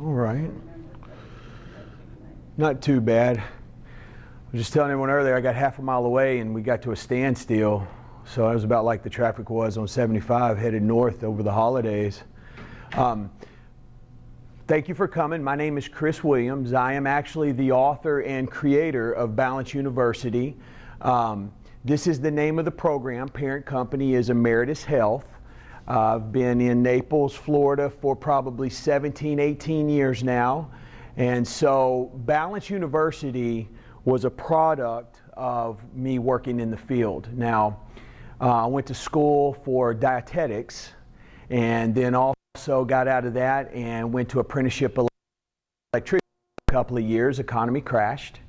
All right. Not too bad. I was just telling everyone earlier, I got half a mile away and we got to a standstill. So it was about like the traffic was on 75 headed north over the holidays. Thank you for coming. My name is Chris Williams. I am actually the author and creator of Balance University. This is the name of the program. Parent company is Emeritus Health. I've been in Naples, Florida for probably 17, 18 years now. And so Balance University was a product of me working in the field. Now, I went to school for dietetics and then also got out of that and went to apprenticeship electrician for a couple of years. Economy crashed.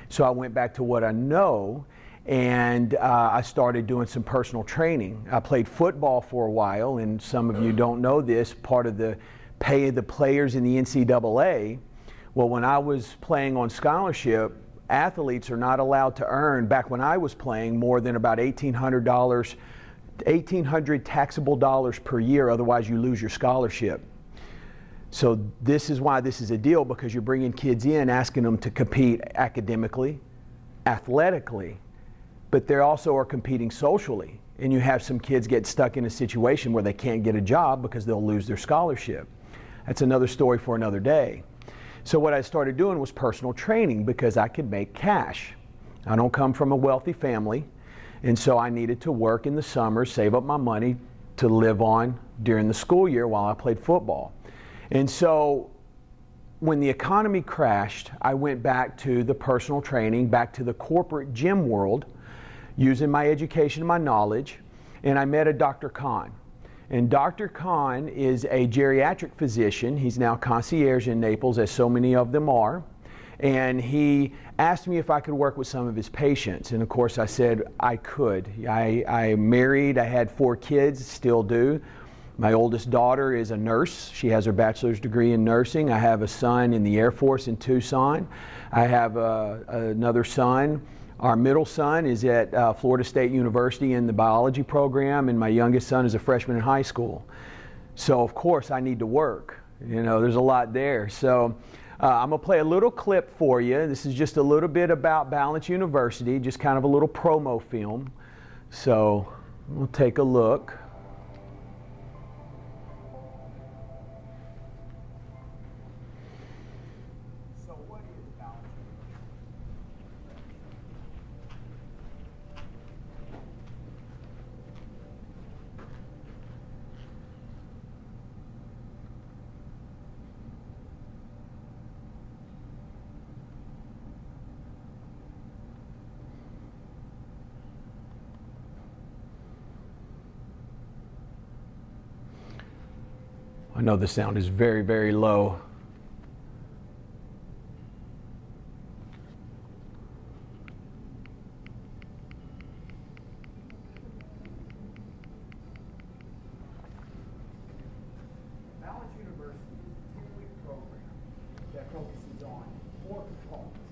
So I went back to what I know. And I started doing some personal training. I played football for a while, and some of you don't know this, part of the pay of the players in the NCAA. Well, when I was playing on scholarship, athletes are not allowed to earn, back when I was playing, more than about $1,800 taxable dollars per year, otherwise you lose your scholarship. So this is why this is a deal, because you're bringing kids in, asking them to compete academically, athletically, but they also are competing socially. And you have some kids get stuck in a situation where they can't get a job because they'll lose their scholarship. That's another story for another day. So what I started doing was personal training because I could make cash. I don't come from a wealthy family, and so I needed to work in the summer, save up my money to live on during the school year while I played football. And so when the economy crashed, I went back to the personal training, back to the corporate gym world, using my education and my knowledge, and I met a Dr. Khan. And Dr. Khan is a geriatric physician. He's now concierge in Naples, as so many of them are. And he asked me if I could work with some of his patients. And of course I said I could. I'm married, I had 4 kids, still do. My oldest daughter is a nurse. She has her bachelor's degree in nursing. I have a son in the Air Force in Tucson. I have another son. Our middle son is at Florida State University in the biology program, and my youngest son is a freshman in high school. So of course I need to work. You know, there's a lot there. So I'm going to play a little clip for you. This is just a little bit about Balance University, just kind of a little promo film. So we'll take a look. I know the sound is very, very low. Balance University is a 10-week program that focuses on 4 components.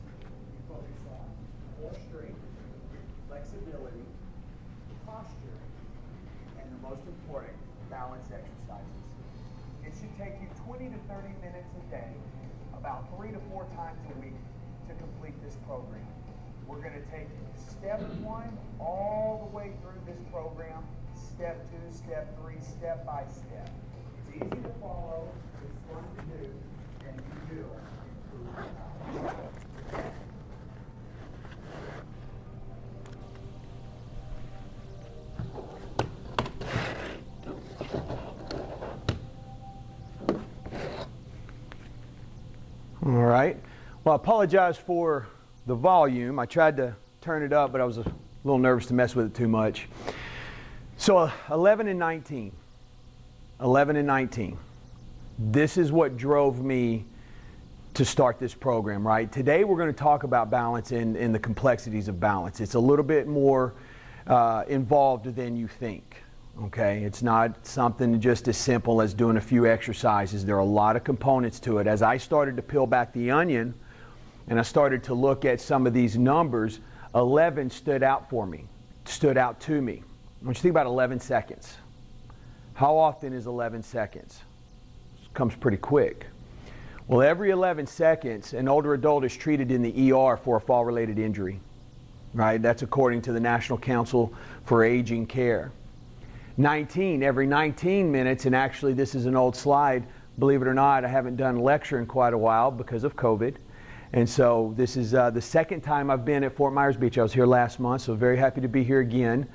We focus on core strength, flexibility, posture, and the most important, balance exercises. It should take you 20 to 30 minutes a day, about 3 to 4 times a week to complete this program. We're going to take step 1 all the way through this program, step 2, step 3, step by step. It's easy to follow, it's fun to do, and you will improve your health. All right. Well, I apologize for the volume. I tried to turn it up, but I was a little nervous to mess with it too much. So 11 and 19. 11 and 19. This is what drove me to start this program, right? Today we're going to talk about balance and the complexities of balance. It's a little bit more involved than you think. Okay, it's not something just as simple as doing a few exercises. There are a lot of components to it. As I started to peel back the onion and I started to look at some of these numbers, 11 stood out for me, stood out to me. I want you to think about 11 seconds. How often is 11 seconds? It comes pretty quick. Well, every 11 seconds, an older adult is treated in the ER for a fall-related injury, right? That's according to the National Council for Aging Care. Every 19 minutes, and actually this is an old slide, believe it or not, I haven't done a lecture in quite a while because of COVID. And so this is the second time I've been at Fort Myers Beach. I was here last month, so very happy to be here again.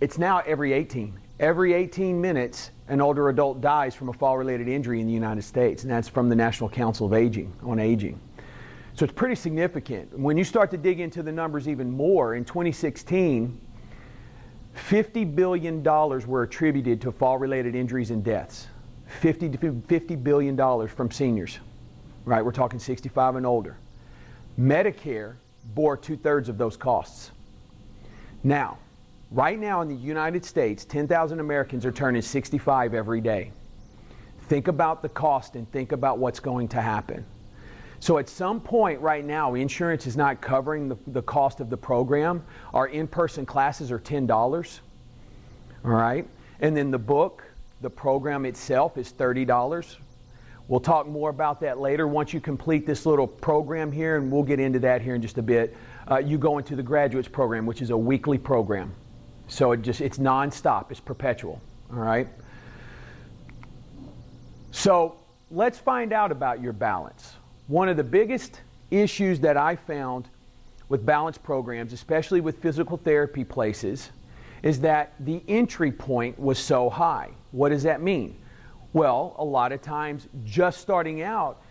It's now every 18. Every 18 minutes, an older adult dies from a fall-related injury in the United States, and that's from the National Council of Aging on Aging. So it's pretty significant. When you start to dig into the numbers even more, in 2016, $50 billion were attributed to fall-related injuries and deaths. $50 billion from seniors, right? We're talking 65 and older. Medicare bore 2/3 of those costs. Now, right now in the United States, 10,000 Americans are turning 65 every day. Think about the cost and think about what's going to happen. So at some point right now, insurance is not covering the cost of the program. Our in-person classes are $10, all right? And then the book, the program itself is $30. We'll talk more about that later once you complete this little program here, and we'll get into that here in just a bit. You go into the graduates program, which is a weekly program. So it's non-stop, it's perpetual, all right? So let's find out about your balance. One of the biggest issues that I found with balance programs, especially with physical therapy places, is that the entry point was so high. What does that mean? Well, a lot of times just starting out,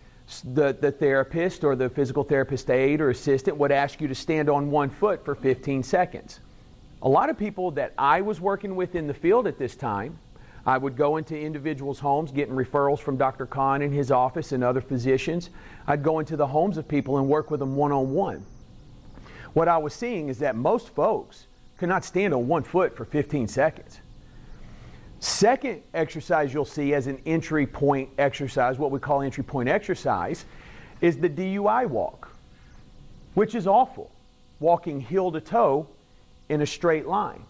the therapist or the physical therapist aide or assistant would ask you to stand on one foot for 15 seconds. A lot of people that I was working with in the field at this time, I would go into individuals' homes getting referrals from Dr. Khan in his office and other physicians. I'd go into the homes of people and work with them one-on-one. What I was seeing is that most folks could not stand on one foot for 15 seconds. Second exercise you'll see as an entry point exercise, what we call entry point exercise, is the Dui Walk, which is awful. Walking heel to toe in a straight line.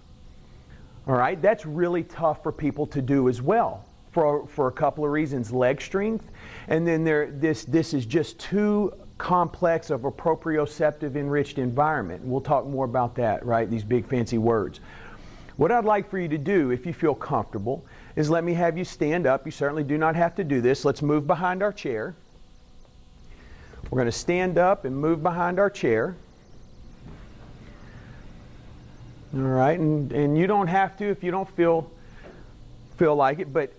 All right, that's really tough for people to do as well for a couple of reasons. Leg strength, and then this is just too complex of a proprioceptive enriched environment. We'll talk more about that, right? These big fancy words. What I'd like for you to do, if you feel comfortable, is let me have you stand up. You certainly do not have to do this. Let's move behind our chair. We're going to stand up and move behind our chair. All right, and you don't have to if you don't feel like it, but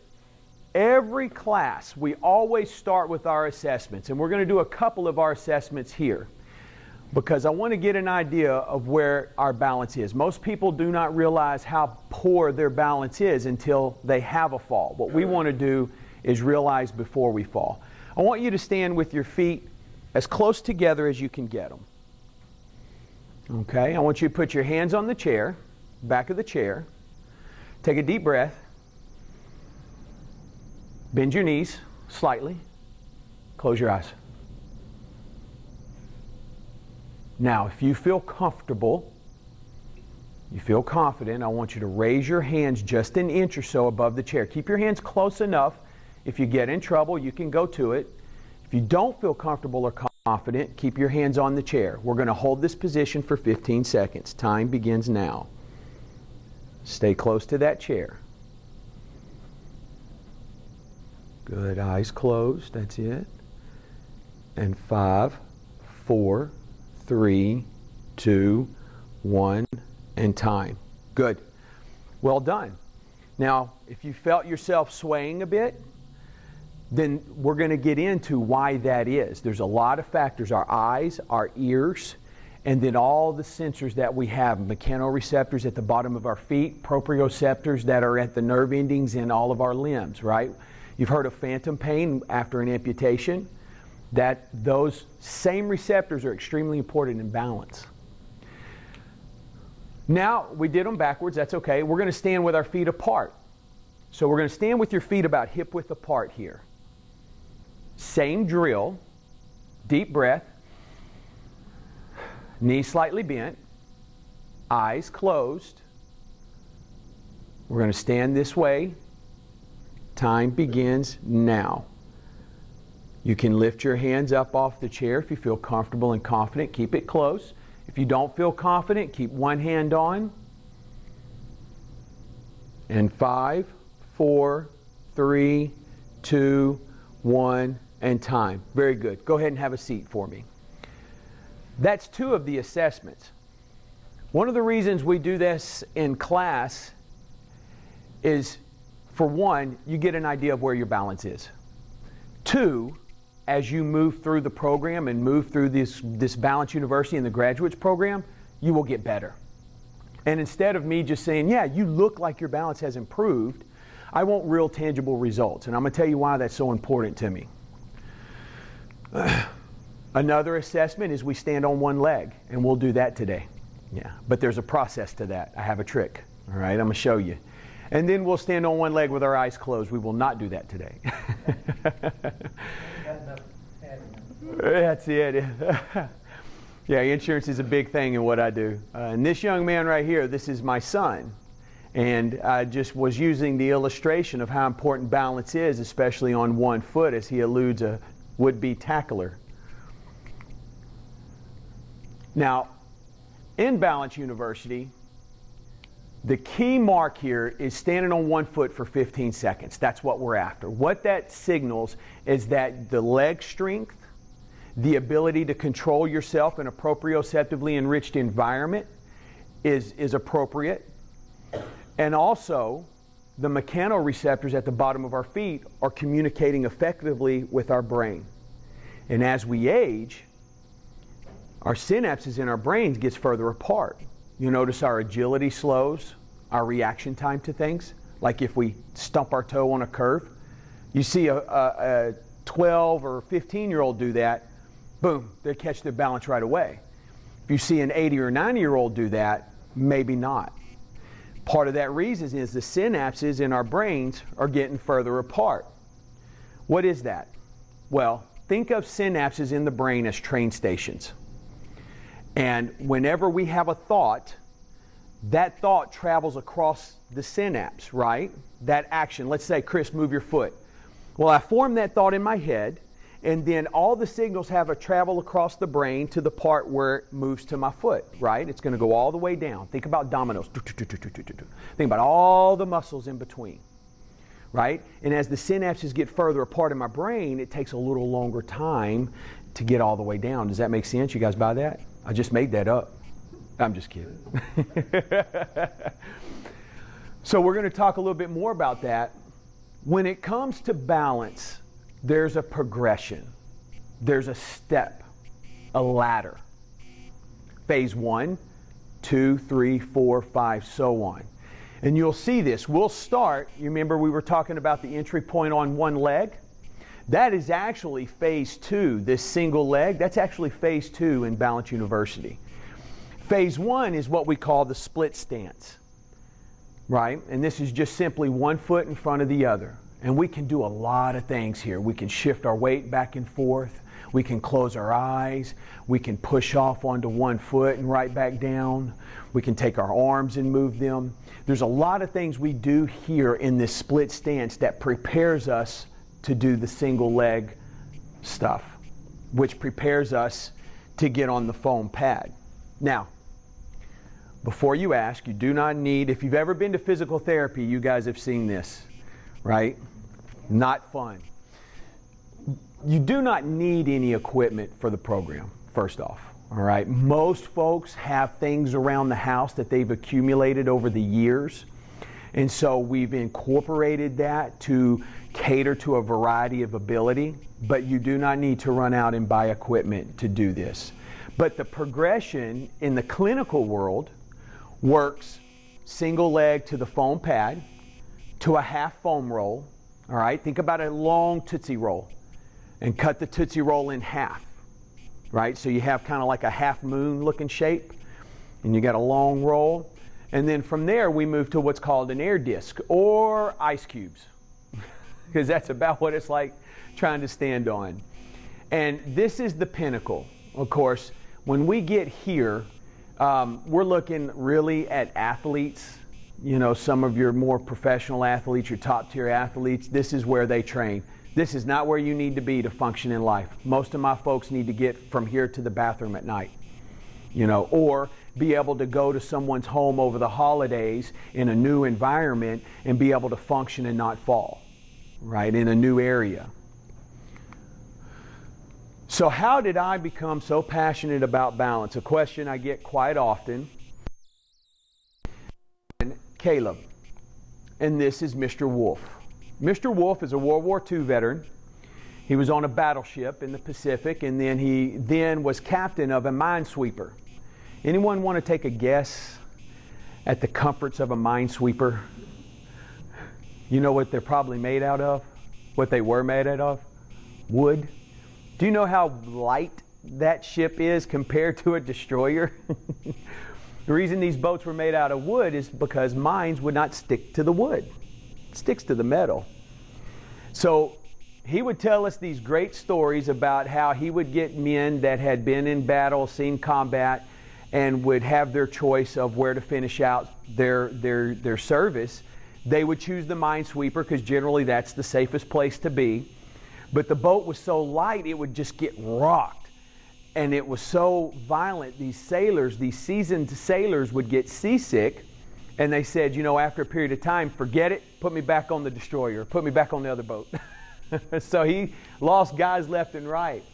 every class we always start with our assessments, and we're going to do a couple of our assessments here because I want to get an idea of where our balance is. Most people do not realize how poor their balance is until they have a fall. What we want to do is realize before we fall. I want you to stand with your feet as close together as you can get them. Okay, I want you to put your hands on the chair, back of the chair. Take a deep breath. Bend your knees slightly. Close your eyes. Now, if you feel comfortable, you feel confident, I want you to raise your hands just an inch or so above the chair. Keep your hands close enough. If you get in trouble, you can go to it. If you don't feel comfortable or confident, keep your hands on the chair. We're going to hold this position for 15 seconds. Time begins now. Stay close to that chair. Good. Eyes closed. That's it. And 5, 4, 3, 2, 1, and time. Good. Well done. Now, if you felt yourself swaying a bit, then we're going to get into why that is. There's a lot of factors: our eyes, our ears, and then all the sensors that we have. Mechanoreceptors at the bottom of our feet, proprioceptors that are at the nerve endings in all of our limbs, right? You've heard of phantom pain after an amputation. That those same receptors are extremely important in balance. Now, we did them backwards, that's okay. We're going to stand with our feet apart. So we're going to stand with your feet about hip width apart here. Same drill, deep breath, knees slightly bent, eyes closed. We're going to stand this way. Time begins now. You can lift your hands up off the chair if you feel comfortable and confident. Keep it close. If you don't feel confident, keep one hand on. And 5, 4, 3, 2, 1, and time. Very good. Go ahead and have a seat for me. That's 2 of the assessments. One of the reasons we do this in class is, for one, you get an idea of where your balance is. 2, as you move through the program and move through this Balance University and the graduates program, you will get better. And instead of me just saying, yeah, you look like your balance has improved, I want real tangible results. And I'm going to tell you why that's so important to me. Another assessment is we stand on one leg, and we'll do that today. Yeah, but there's a process to that. I have a trick. All right, I'm going to show you. And then we'll stand on one leg with our eyes closed. We will not do that today. That's it. Yeah, insurance is a big thing in what I do. And this young man right here, this is my son. And I just was using the illustration of how important balance is, especially on one foot, as he eludes a would-be tackler. Now, in Balance University, the key mark here is standing on one foot for 15 seconds. That's what we're after. What that signals is that the leg strength, the ability to control yourself in a proprioceptively enriched environment is appropriate. And also, the mechanoreceptors at the bottom of our feet are communicating effectively with our brain. And as we age, our synapses in our brains gets further apart. You notice our agility slows, our reaction time to things. Like if we stump our toe on a curve, you see a 12 or 15-year-old do that, boom, they catch their balance right away. If you see an 80 or 90-year-old do that, maybe not. Part of that reason is the synapses in our brains are getting further apart. What is that? Well, think of synapses in the brain as train stations. And whenever we have a thought, that thought travels across the synapse, right? That action. Let's say, Chris, move your foot. Well, I form that thought in my head, and then all the signals have a travel across the brain to the part where it moves to my foot, right? It's going to go all the way down. Think about dominoes. Think about all the muscles in between, right? And as the synapses get further apart in my brain, it takes a little longer time to get all the way down. Does that make sense? You guys buy that? I just made that up. I'm just kidding. So we're going to talk a little bit more about that. When it comes to balance, there's a progression. There's a step, a ladder. Phase 1, 2, 3, 4, 5, so on. And you'll see this. We'll start, you remember we were talking about the entry point on one leg? That is actually phase 2, this single leg. That's actually phase 2 in Balance University. Phase 1 is what we call the split stance, right? And this is just simply one foot in front of the other. And we can do a lot of things here. We can shift our weight back and forth. We can close our eyes. We can push off onto one foot and right back down. We can take our arms and move them. There's a lot of things we do here in this split stance that prepares us to do the single leg stuff, which prepares us to get on the foam pad. Now, before you ask, you do not need, if you've ever been to physical therapy, you guys have seen this, right? Not fun. You do not need any equipment for the program, first off, all right? Most folks have things around the house that they've accumulated over the years, and so we've incorporated that to cater to a variety of ability, but you do not need to run out and buy equipment to do this. But the progression in the clinical world works single leg to the foam pad, to a half foam roll, all right? Think about a long Tootsie Roll and cut the Tootsie Roll in half, right? So you have kind of like a half moon looking shape, and you got a long roll. And then from there, we move to what's called an air disc or ice cubes, because that's about what it's like trying to stand on. And this is the pinnacle. Of course, when we get here, we're looking really at athletes, you know, some of your more professional athletes, your top tier athletes. This is where they train. This is not where you need to be to function in life. Most of my folks need to get from here to the bathroom at night, or be able to go to someone's home over the holidays in a new environment and be able to function and not fall, right, in a new area. So how did I become so passionate about balance? A question I get quite often. Caleb, and this is Mr. Wolf. Mr. Wolf is a World War II veteran. He was on a battleship in the Pacific, and then he was captain of a minesweeper. Anyone want to take a guess at the comforts of a minesweeper? You know what they're probably made out of? What they were made out of? Wood. Do you know how light that ship is compared to a destroyer? The reason these boats were made out of wood is because mines would not stick to the wood. It sticks to the metal. So he would tell us these great stories about how he would get men that had been in battle, seen combat, and would have their choice of where to finish out their service. They would choose the minesweeper because generally that's the safest place to be. But the boat was so light it would just get rocked. And it was so violent, these seasoned sailors would get seasick. And they said, after a period of time, forget it, put me back on the destroyer, put me back on the other boat. So he lost guys left and right.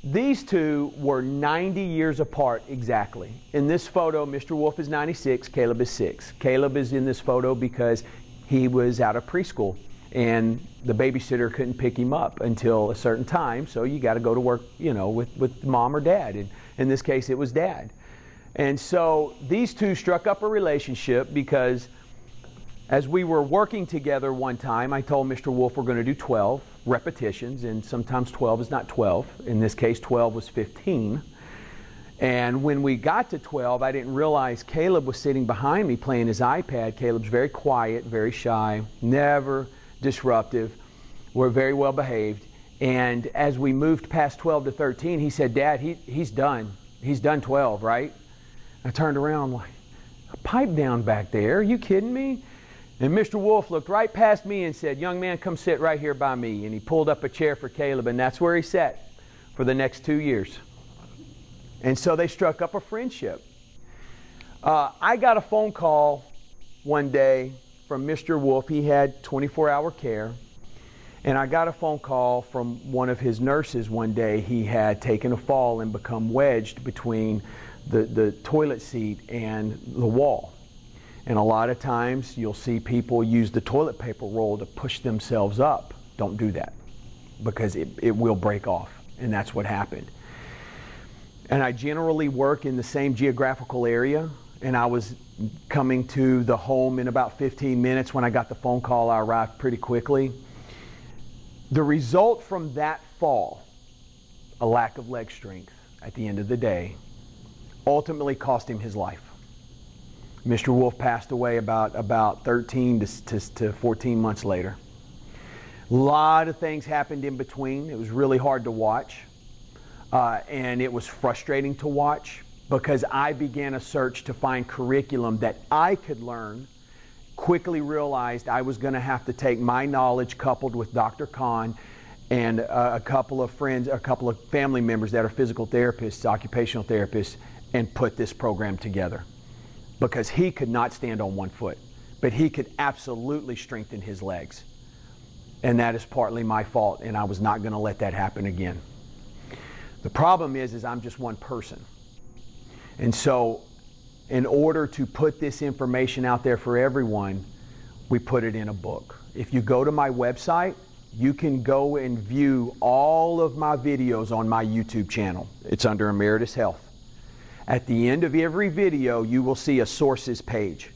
These two were 90 years apart exactly. In this photo, Mr. Wolf is 96, Caleb is 6. Caleb is in this photo because he was out of preschool and the babysitter couldn't pick him up until a certain time, so you got to go to work, with mom or dad. And in this case, it was dad. And so these two struck up a relationship because as we were working together one time, I told Mr. Wolf we're going to do 12 repetitions, and sometimes 12 is not 12. In this case, 12 was 15. And when we got to 12, I didn't realize Caleb was sitting behind me playing his iPad. Caleb's very quiet, very shy, never disruptive. We're very well behaved. And as we moved past 12 to 13, he said, Dad, he's done. He's done 12, right? I turned around, I'm like, pipe down back there, are you kidding me? And Mr. Wolf looked right past me and said, young man, come sit right here by me. And he pulled up a chair for Caleb, and that's where he sat for the next 2 years. And so they struck up a friendship. I got a phone call one day from Mr. Wolf. He had 24-hour care. And I got a phone call from one of his nurses one day. He had taken a fall and become wedged between the toilet seat and the wall. And a lot of times you'll see people use the toilet paper roll to push themselves up. Don't do that because it will break off, and that's what happened. And I generally work in the same geographical area, and I was coming to the home in about 15 minutes. When I got the phone call, I arrived pretty quickly. The result from that fall, a lack of leg strength at the end of the day, ultimately cost him his life. Mr. Wolf passed away about 13 to 14 months later. A lot of things happened in between. It was really hard to watch. And it was frustrating to watch because I began a search to find curriculum that I could learn. Quickly realized I was going to have to take my knowledge coupled with Dr. Khan and a couple of friends, a couple of family members that are physical therapists, occupational therapists, and put this program together. Because he could not stand on one foot, but he could absolutely strengthen his legs. And that is partly my fault, and I was not going to let that happen again. The problem is I'm just one person. And so in order to put this information out there for everyone, we put it in a book. If you go to my website, you can go and view all of my videos on my YouTube channel. It's under Emeritus Health. At the end of every video, you will see a sources page.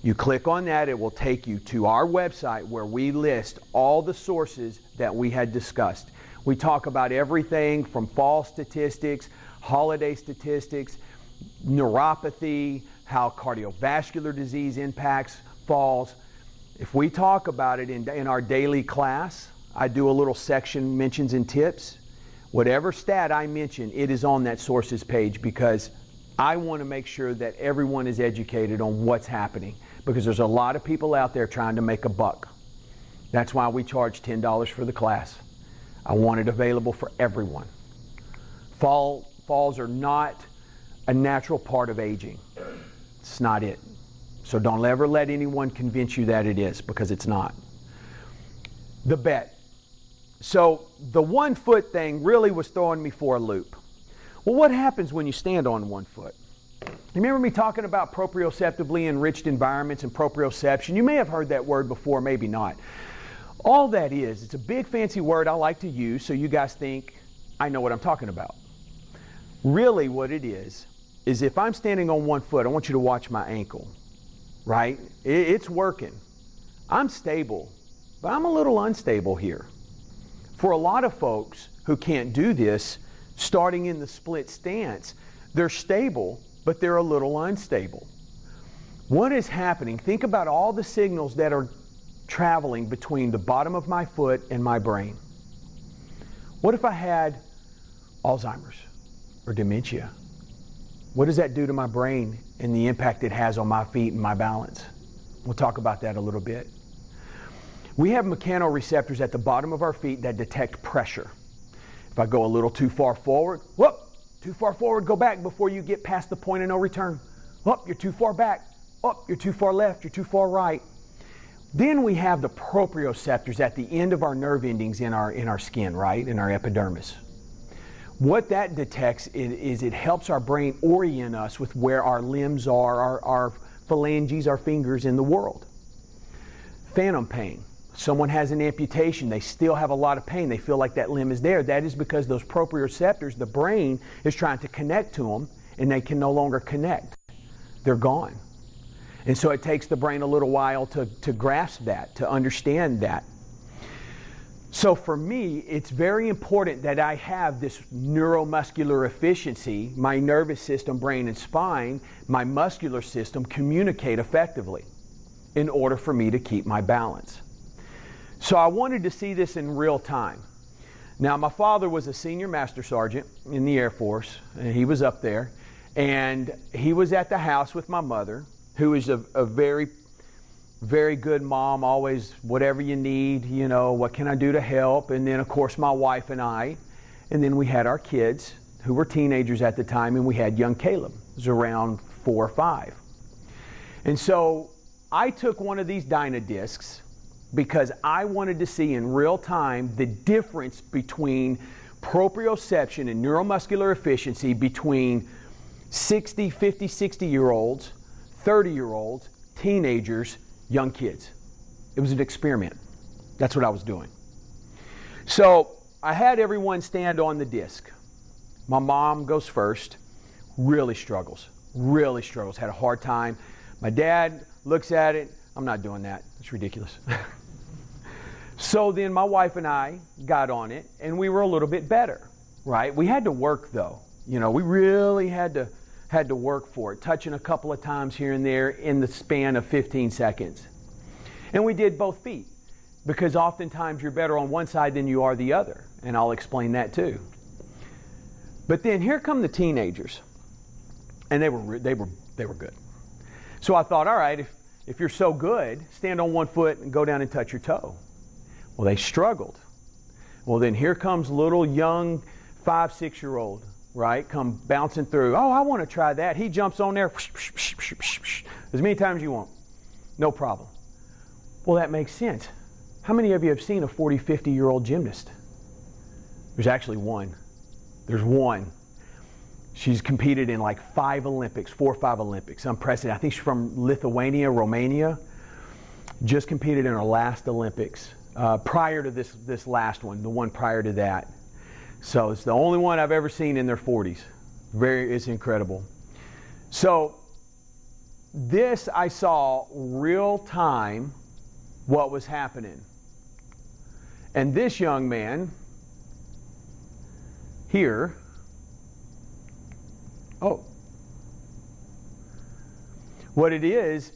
You click on that, it will take you to our website where we list all the sources that we had discussed. We talk about everything from fall statistics, holiday statistics, neuropathy, how cardiovascular disease impacts falls. If we talk about it in our daily class, I do a little section, mentions and tips. Whatever stat I mention, it is on that sources page because I want to make sure that everyone is educated on what's happening because there's a lot of people out there trying to make a buck. That's why we charge $10 for the class. I want it available for everyone. Falls are not a natural part of aging. It's not it. So don't ever let anyone convince you that it is, because it's not. The bet. So the 1 foot thing really was throwing me for a loop. Well, what happens when you stand on 1 foot? You remember me talking about proprioceptively enriched environments and proprioception? You may have heard that word before, maybe not. All that is, it's a big fancy word I like to use so you guys think I know what I'm talking about. Really what it is if I'm standing on 1 foot, I want you to watch my ankle, right? It's working. I'm stable, but I'm a little unstable here. For a lot of folks who can't do this, starting in the split stance, they're stable, but they're a little unstable. What is happening? Think about all the signals that are traveling between the bottom of my foot and my brain. What if I had Alzheimer's or dementia? What does that do to my brain and the impact it has on my feet and my balance? We'll talk about that a little bit. We have mechanoreceptors at the bottom of our feet that detect pressure. If I go a little too far forward, whoop, too far forward, go back before you get past the point of no return. Whoop, you're too far back. Whoop, you're too far left, you're too far right. Then we have the proprioceptors at the end of our nerve endings in our skin, right, in our epidermis. What that detects is it helps our brain orient us with where our limbs are, our phalanges, our fingers in the world. Phantom pain. Someone has an amputation, they still have a lot of pain, they feel like that limb is there. That is because those proprioceptors, the brain, is trying to connect to them, and they can no longer connect. They're gone. And so it takes the brain a little while to grasp that, to understand that. So for me, it's very important that I have this neuromuscular efficiency, my nervous system, brain, and spine, my muscular system communicate effectively in order for me to keep my balance. So I wanted to see this in real time. Now, my father was a senior master sergeant in the Air Force, and he was up there, and he was at the house with my mother, who is a very, very good mom, always whatever you need, you know, what can I do to help? And then, of course, my wife and I, and then we had our kids, who were teenagers at the time, and we had young Caleb, who was around 4 or 5. And so I took one of these Dynadiscs because I wanted to see in real time the difference between proprioception and neuromuscular efficiency between 50, 60-year-olds, 30-year-olds, teenagers, young kids. It was an experiment. That's what I was doing. So I had everyone stand on the disc. My mom goes first, really struggles, had a hard time. My dad looks at it, I'm not doing that, it's ridiculous. So then my wife and I got on it, and we were a little bit better, right? We had to work though. You know, we really had to work for it, touching a couple of times here and there in the span of 15 seconds. And we did both feet, because oftentimes you're better on one side than you are the other, and I'll explain that too. But then here come the teenagers, and they were good. So I thought, all right, if you're so good, stand on one foot and go down and touch your toe. Well, they struggled. Well, then here comes little young 5, 6-year-old, right, come bouncing through. Oh, I want to try that. He jumps on there, as many times as you want. No problem. Well, that makes sense. How many of you have seen a 40, 50-year-old gymnast? There's actually one. There's one. She's competed in like 4 or 5 Olympics. Unprecedented. I think she's from Lithuania, Romania. Just competed in her last Olympics. Prior to this last one, the one prior to that. So it's the only one I've ever seen in their 40s. It's incredible. So this, I saw real time what was happening. And this young man here, what it is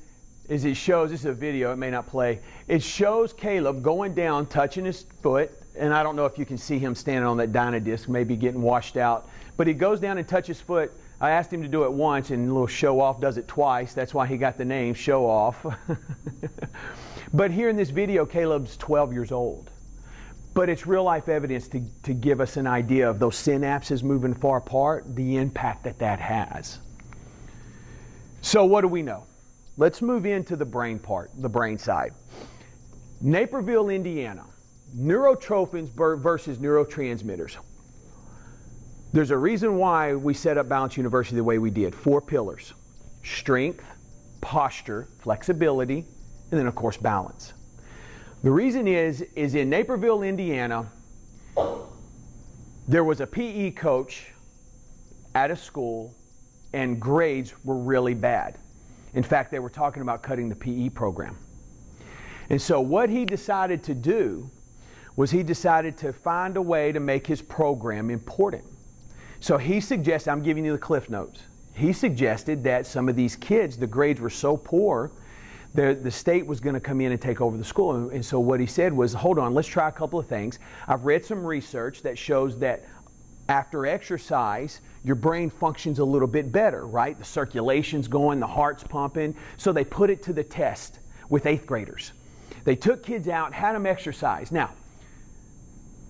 it shows, this is a video, it may not play, it shows Caleb going down, touching his foot, and I don't know if you can see him standing on that Dynadisc, maybe getting washed out, but he goes down and touches his foot I asked him to do it once, and a little show off does it twice. That's why he got the name Show Off. But here in this video, Caleb's 12 years old. But it's real life evidence to give us an idea of those synapses moving far apart, the impact that that has. So what do we know? Let's move into the brain part, the brain side. Naperville, Indiana, neurotrophins versus neurotransmitters. There's a reason why we set up Balance University the way we did. 4 pillars: strength, posture, flexibility, and then of course balance. The reason is in Naperville, Indiana, there was a PE coach at a school and grades were really bad. In fact, they were talking about cutting the PE program. And so what he decided to do was he decided to find a way to make his program important. So he suggested, I'm giving you the Cliff Notes, he suggested that some of these kids, the grades were so poor, the state was going to come in and take over the school. And so what he said was, hold on, let's try a couple of things. I've read some research that shows that after exercise, your brain functions a little bit better, right? The circulation's going, the heart's pumping. So they put it to the test with 8th graders. They took kids out, had them exercise. Now,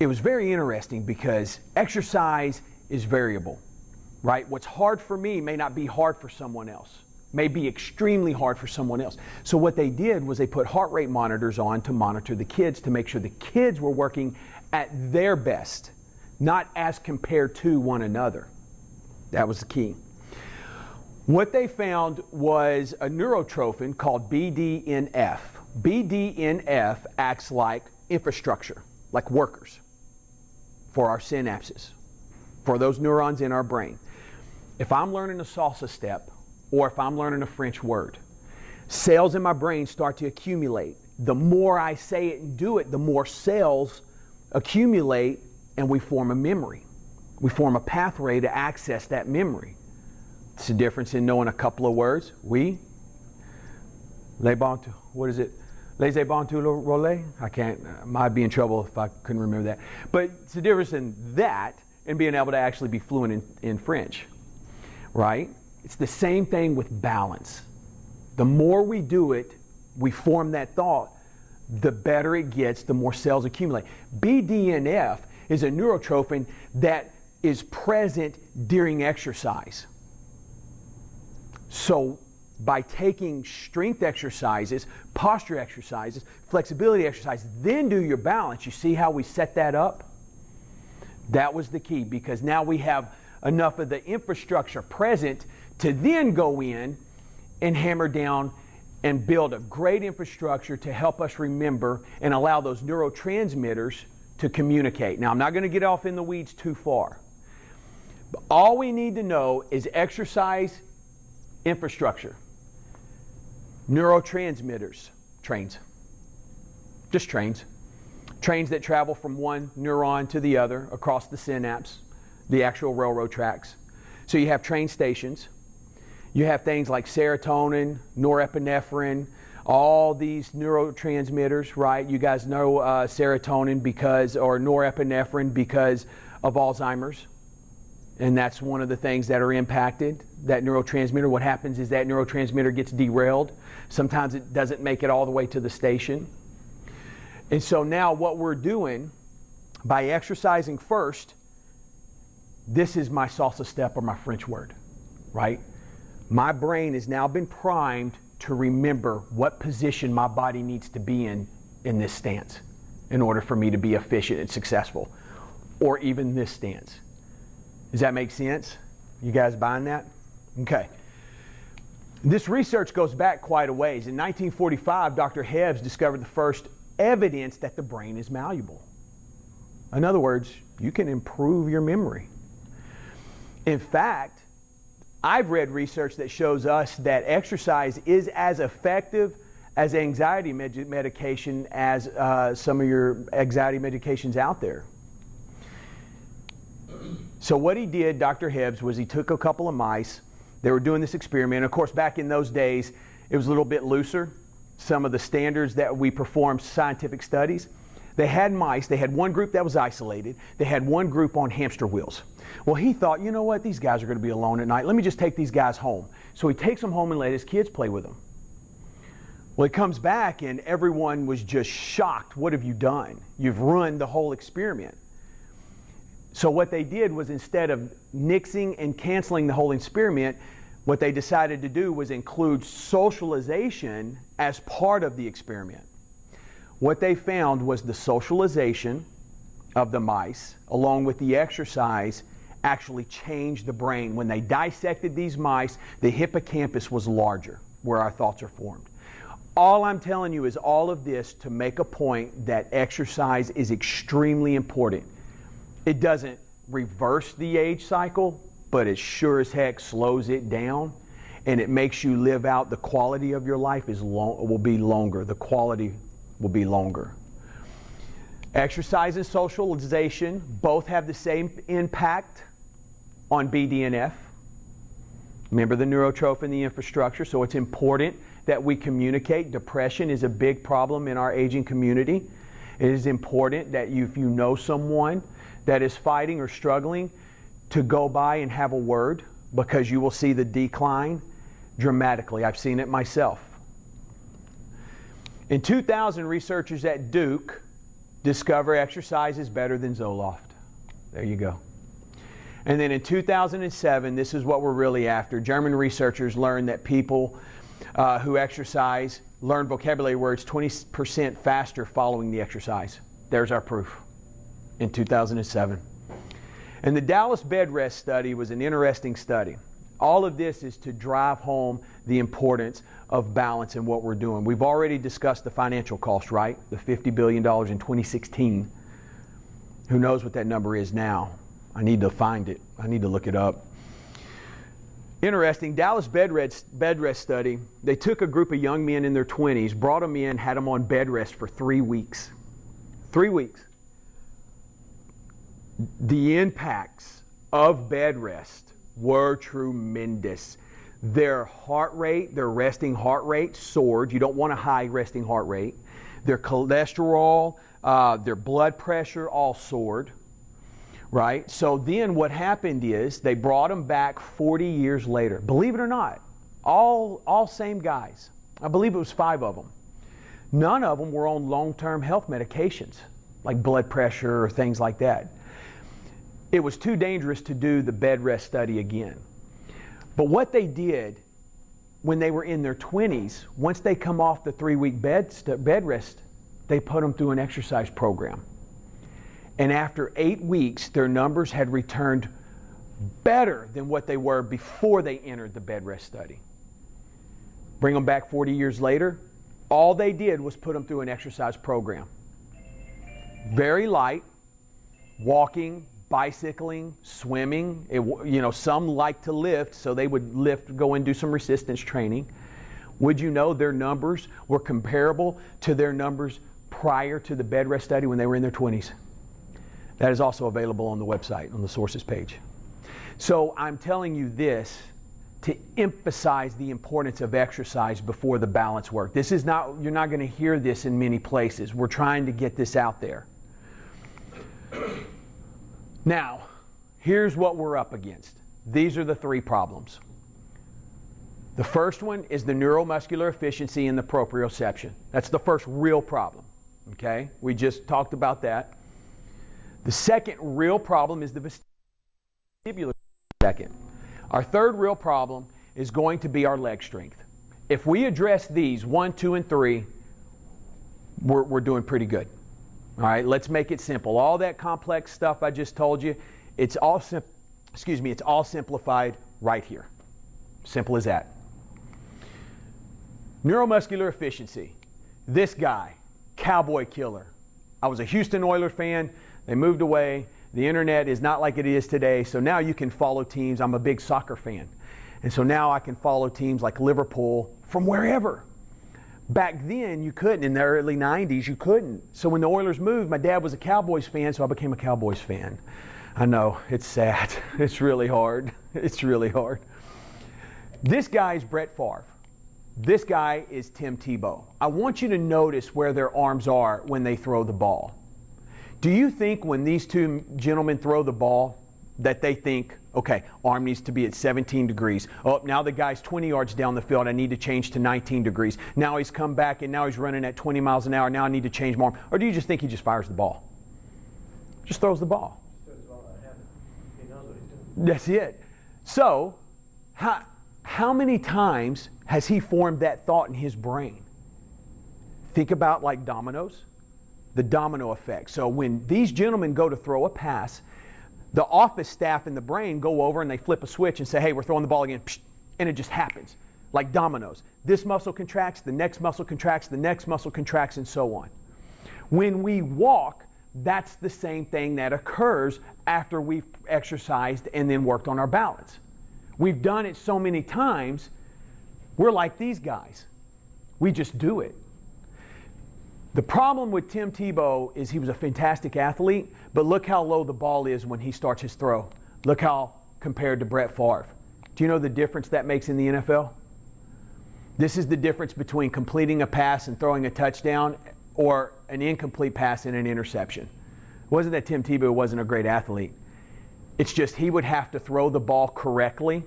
it was very interesting because exercise is variable, right? What's hard for me may not be hard for someone else. May be extremely hard for someone else. So what they did was they put heart rate monitors on to monitor the kids to make sure the kids were working at their best, not as compared to one another. That was the key. What they found was a neurotrophin called BDNF. BDNF acts like infrastructure, like workers for our synapses, for those neurons in our brain. If I'm learning a salsa step, or if I'm learning a French word, cells in my brain start to accumulate. The more I say it and do it, the more cells accumulate and we form a memory. We form a pathway to access that memory. It's the difference in knowing a couple of words. Oui, les bons, what is it? Les bons tout roller? I can't, I'd be in trouble if I couldn't remember that. But it's the difference in that and being able to actually be fluent in French, right? It's the same thing with balance. The more we do it, we form that thought, the better it gets, the more cells accumulate. BDNF is a neurotrophin that is present during exercise. So by taking strength exercises, posture exercises, flexibility exercises, then do your balance, you see how we set that up? That was the key, because now we have enough of the infrastructure present to then go in and hammer down and build a great infrastructure to help us remember and allow those neurotransmitters to communicate. Now, I'm not going to get off in the weeds too far. But all we need to know is exercise infrastructure, neurotransmitters, trains, just trains. Trains that travel from one neuron to the other across the synapse, the actual railroad tracks. So you have train stations. You have things like serotonin, norepinephrine, all these neurotransmitters, right? You guys know serotonin or norepinephrine because of Alzheimer's. And that's one of the things that are impacted, that neurotransmitter. What happens is that neurotransmitter gets derailed. Sometimes it doesn't make it all the way to the station. And so now what we're doing, by exercising first, this is my salsa step or my French word, right? My brain has now been primed to remember what position my body needs to be in this stance in order for me to be efficient and successful, or even this stance. Does that make sense? You guys buying that? Okay. This research goes back quite a ways. In 1945, Dr. Hebbs discovered the first evidence that the brain is malleable. In other words, you can improve your memory. In fact, I've read research that shows us that exercise is as effective as anxiety medication as some of your anxiety medications out there. So what he did, Dr. Hebbs, was he took a couple of mice. They were doing this experiment. Of course, back in those days, it was a little bit looser. Some of the standards that we performed scientific studies. They had mice. They had one group that was isolated. They had one group on hamster wheels. Well, he thought, you know what, these guys are going to be alone at night. Let me just take these guys home. So he takes them home and let his kids play with them. Well, he comes back and everyone was just shocked. What have you done? You've ruined the whole experiment. So what they did was, instead of nixing and canceling the whole experiment, what they decided to do was include socialization as part of the experiment. What they found was the socialization of the mice, along with the exercise, actually changed the brain. When they dissected these mice, the hippocampus was larger, where our thoughts are formed. All I'm telling you is all of this to make a point that exercise is extremely important. It doesn't reverse the age cycle, but it sure as heck slows it down, and it makes you live out. The quality of your life will be longer. The quality will be longer. Exercise and socialization both have the same impact on BDNF. Remember the neurotroph and the infrastructure, so it's important that we communicate. Depression is a big problem in our aging community. It is important that if you know someone that is fighting or struggling, to go by and have a word, because you will see the decline dramatically. I've seen it myself. In 2000, researchers at Duke discover exercise is better than Zoloft. There you go. And then in 2007, this is what we're really after. German researchers learned that people who exercise learn vocabulary words 20% faster following the exercise. There's our proof in 2007. And the Dallas bed rest study was an interesting study. All of this is to drive home the importance of balance in what we're doing. We've already discussed the financial cost, right? The $50 billion in 2016. Who knows what that number is now? I need to find it. I need to look it up. Interesting, Dallas bed rest study, they took a group of young men in their 20s, brought them in, had them on bed rest for 3 weeks. 3 weeks. The impacts of bed rest were tremendous. Their heart rate, their resting heart rate soared. You don't want a high resting heart rate. Their cholesterol, their blood pressure all soared. Right? So then what happened is they brought them back 40 years later. Believe it or not, all same guys. I believe it was 5 of them. None of them were on long-term health medications, like blood pressure or things like that. It was too dangerous to do the bed rest study again. But what they did when they were in their 20s, once they come off the 3-week bed rest, they put them through an exercise program. And after 8 weeks, their numbers had returned better than what they were before they entered the bed rest study. Bring them back 40 years later, all they did was put them through an exercise program. Very light, walking, bicycling, swimming. Some like to lift, so they would lift, go and do some resistance training. Would you know their numbers were comparable to their numbers prior to the bed rest study when they were in their 20s? That is also available on the website, on the sources page. So I'm telling you this to emphasize the importance of exercise before the balance work. This is not, you're not going to hear this in many places. We're trying to get this out there. Now, here's what we're up against. These are the 3 problems. The first one is the neuromuscular efficiency and the proprioception. That's the first real problem. Okay? We just talked about that. The second real problem is the vestibular second. Our third real problem is going to be our leg strength. If we address these 1, 2, and 3, we're doing pretty good. All right, let's make it simple. All that complex stuff I just told you, it's all simplified right here. Simple as that. Neuromuscular efficiency. This guy, cowboy killer. I was a Houston Oilers fan. They moved away. The internet is not like it is today, so now you can follow teams. I'm a big soccer fan. And so now I can follow teams like Liverpool from wherever. Back then, you couldn't. In the early 90s, you couldn't. So when the Oilers moved, my dad was a Cowboys fan, so I became a Cowboys fan. I know, it's sad. It's really hard. It's really hard. This guy is Brett Favre. This guy is Tim Tebow. I want you to notice where their arms are when they throw the ball. Do you think when these two gentlemen throw the ball that they think, okay, arm needs to be at 17 degrees. Oh, now the guy's 20 yards down the field. I need to change to 19 degrees. Now he's come back and now he's running at 20 miles an hour. Now I need to change my arm. Or do you just think he just fires the ball? Just throws the ball. He knows what he's doing. That's it. So, how many times has he formed that thought in his brain? Think about like dominoes, the domino effect. So when these gentlemen go to throw a pass, the office staff in the brain go over and they flip a switch and say, hey, we're throwing the ball again. And it just happens, like dominoes. This muscle contracts, the next muscle contracts, the next muscle contracts, and so on. When we walk, that's the same thing that occurs after we've exercised and then worked on our balance. We've done it so many times, we're like these guys. We just do it. The problem with Tim Tebow is he was a fantastic athlete, but look how low the ball is when he starts his throw. Look how compared to Brett Favre. Do you know the difference that makes in the NFL? This is the difference between completing a pass and throwing a touchdown or an incomplete pass and an interception. It wasn't that Tim Tebow wasn't a great athlete. It's just he would have to throw the ball correctly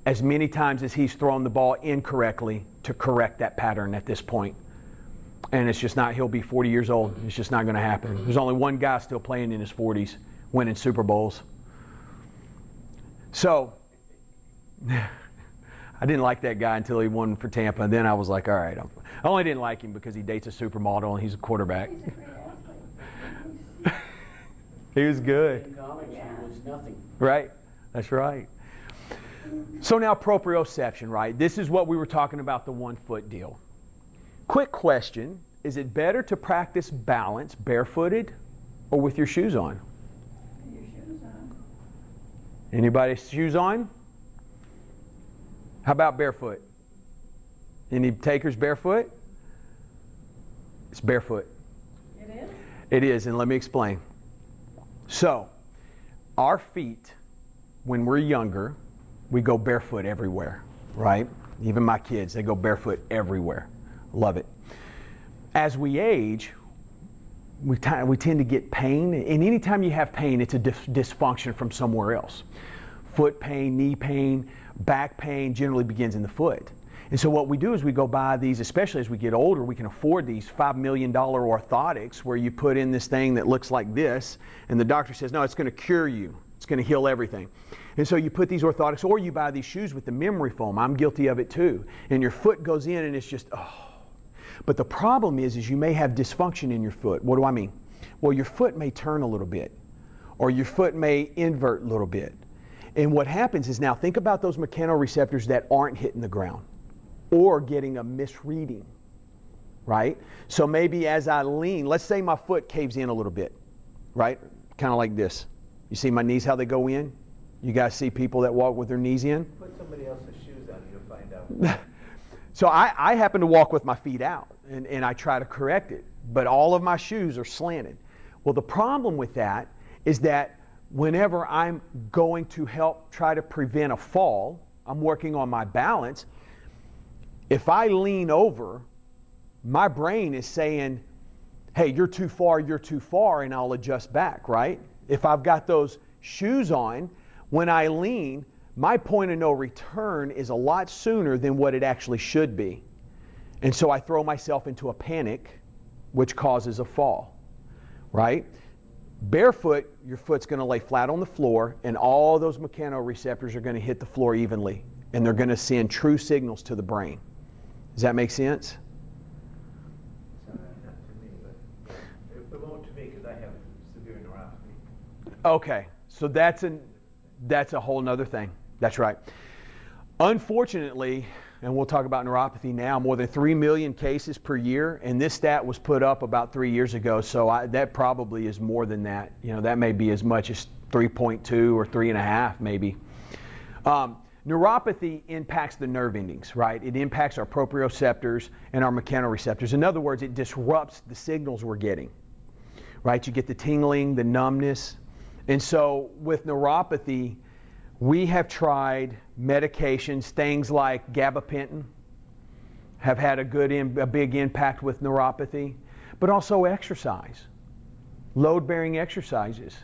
as many times as he's thrown the ball incorrectly to correct that pattern at this point. And it's just not, he'll be 40 years old. It's just not going to happen. There's only one guy still playing in his 40s, winning Super Bowls. So, I didn't like that guy until he won for Tampa. And then I was like, all right. I only didn't like him because he dates a supermodel and he's a quarterback. He's a great athlete. He was good. In college, he was nothing. Right? That's right. So now proprioception, right? This is what we were talking about, the 1 foot deal. Quick question, is it better to practice balance barefooted or with your shoes on? Your shoes on. Anybody's shoes on? How about barefoot? Any takers barefoot? It's barefoot. It is? It is, and let me explain. So, our feet, when we're younger, we go barefoot everywhere, right? Even my kids, they go barefoot everywhere. Love it. As we age, we tend to get pain, and anytime you have pain, it's a dysfunction from somewhere else. Foot pain, knee pain, back pain generally begins in the foot. And so what we do is we go buy these, especially as we get older, we can afford these $5 million orthotics where you put in this thing that looks like this, and the doctor says, no, it's going to cure you. It's going to heal everything. And so you put these orthotics, or you buy these shoes with the memory foam. I'm guilty of it too. And your foot goes in and it's just, oh. But the problem is you may have dysfunction in your foot. What do I mean? Well, your foot may turn a little bit, or your foot may invert a little bit. And what happens is, now think about those mechanoreceptors that aren't hitting the ground or getting a misreading, right? So maybe as I lean, let's say my foot caves in a little bit, right? Kind of like this. You see my knees, how they go in? You guys see people that walk with their knees in? Put somebody else's shoes on, you'll find out. So I happen to walk with my feet out, and I try to correct it. But all of my shoes are slanted. Well, the problem with that is that whenever I'm going to help try to prevent a fall, I'm working on my balance. If I lean over, my brain is saying, hey, you're too far, and I'll adjust back, right? If I've got those shoes on, when I lean, my point of no return is a lot sooner than what it actually should be. And so I throw myself into a panic, which causes a fall, right? Barefoot, your foot's going to lay flat on the floor, and all those mechanoreceptors are going to hit the floor evenly, and they're going to send true signals to the brain. Does that make sense? Not to me, but it won't to me because I have severe neuropathy. Okay, so that's a whole nother thing. That's right. Unfortunately, and we'll talk about neuropathy now, more than 3 million cases per year, and this stat was put up about 3 years ago, so that probably is more than that. You know, that may be as much as 3.2 or 3.5 maybe. Neuropathy impacts the nerve endings, right? It impacts our proprioceptors and our mechanoreceptors. In other words, it disrupts the signals we're getting, right? You get the tingling, the numbness. And so with neuropathy, we have tried medications, things like gabapentin have had a big impact with neuropathy, but also exercise. load-bearing exercises.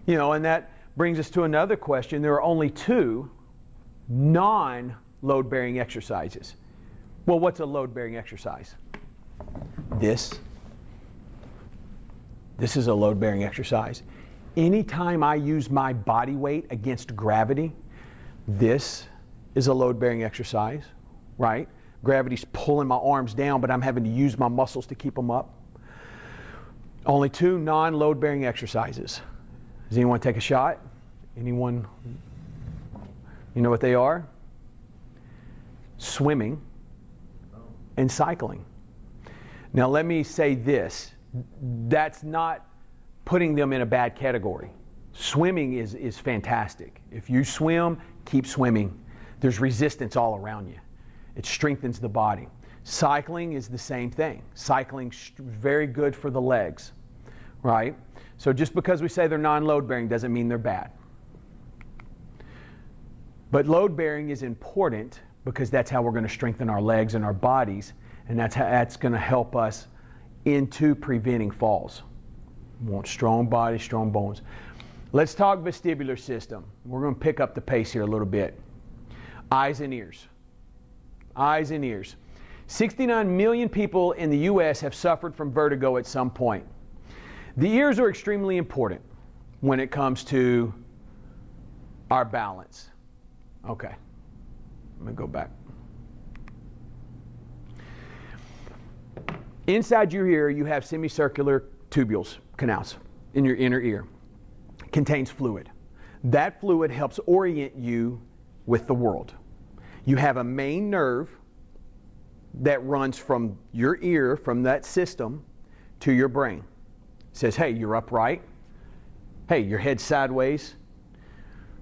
You know, and that brings us to another question. There are only 2 non-load-bearing exercises. Well, what's a load-bearing exercise? This is a load-bearing exercise. Anytime I use my body weight against gravity, this is a load-bearing exercise, right? Gravity's pulling my arms down, but I'm having to use my muscles to keep them up. Only 2 non-load-bearing exercises. Does anyone take a shot? Anyone? You know what they are? Swimming and cycling. Now let me say this. That's not putting them in a bad category. Swimming is fantastic. If you swim, keep swimming. There's resistance all around you. It strengthens the body. Cycling is the same thing. Cycling's very good for the legs, right? So just because we say they're non-load bearing doesn't mean they're bad. But load bearing is important because that's how we're going to strengthen our legs and our bodies, and that's going to help us into preventing falls. We want strong body, strong bones. Let's talk vestibular system. We're going to pick up the pace here a little bit. Eyes and ears. Eyes and ears. 69 million people in the U.S. have suffered from vertigo at some point. The ears are extremely important when it comes to our balance. Okay, let me go back. Inside your ear, you have semicircular tubules, canals, in your inner ear. It contains fluid. That fluid helps orient you with the world. You have a main nerve that runs from your ear, from that system, to your brain. It says, hey, you're upright. Hey, your head's sideways.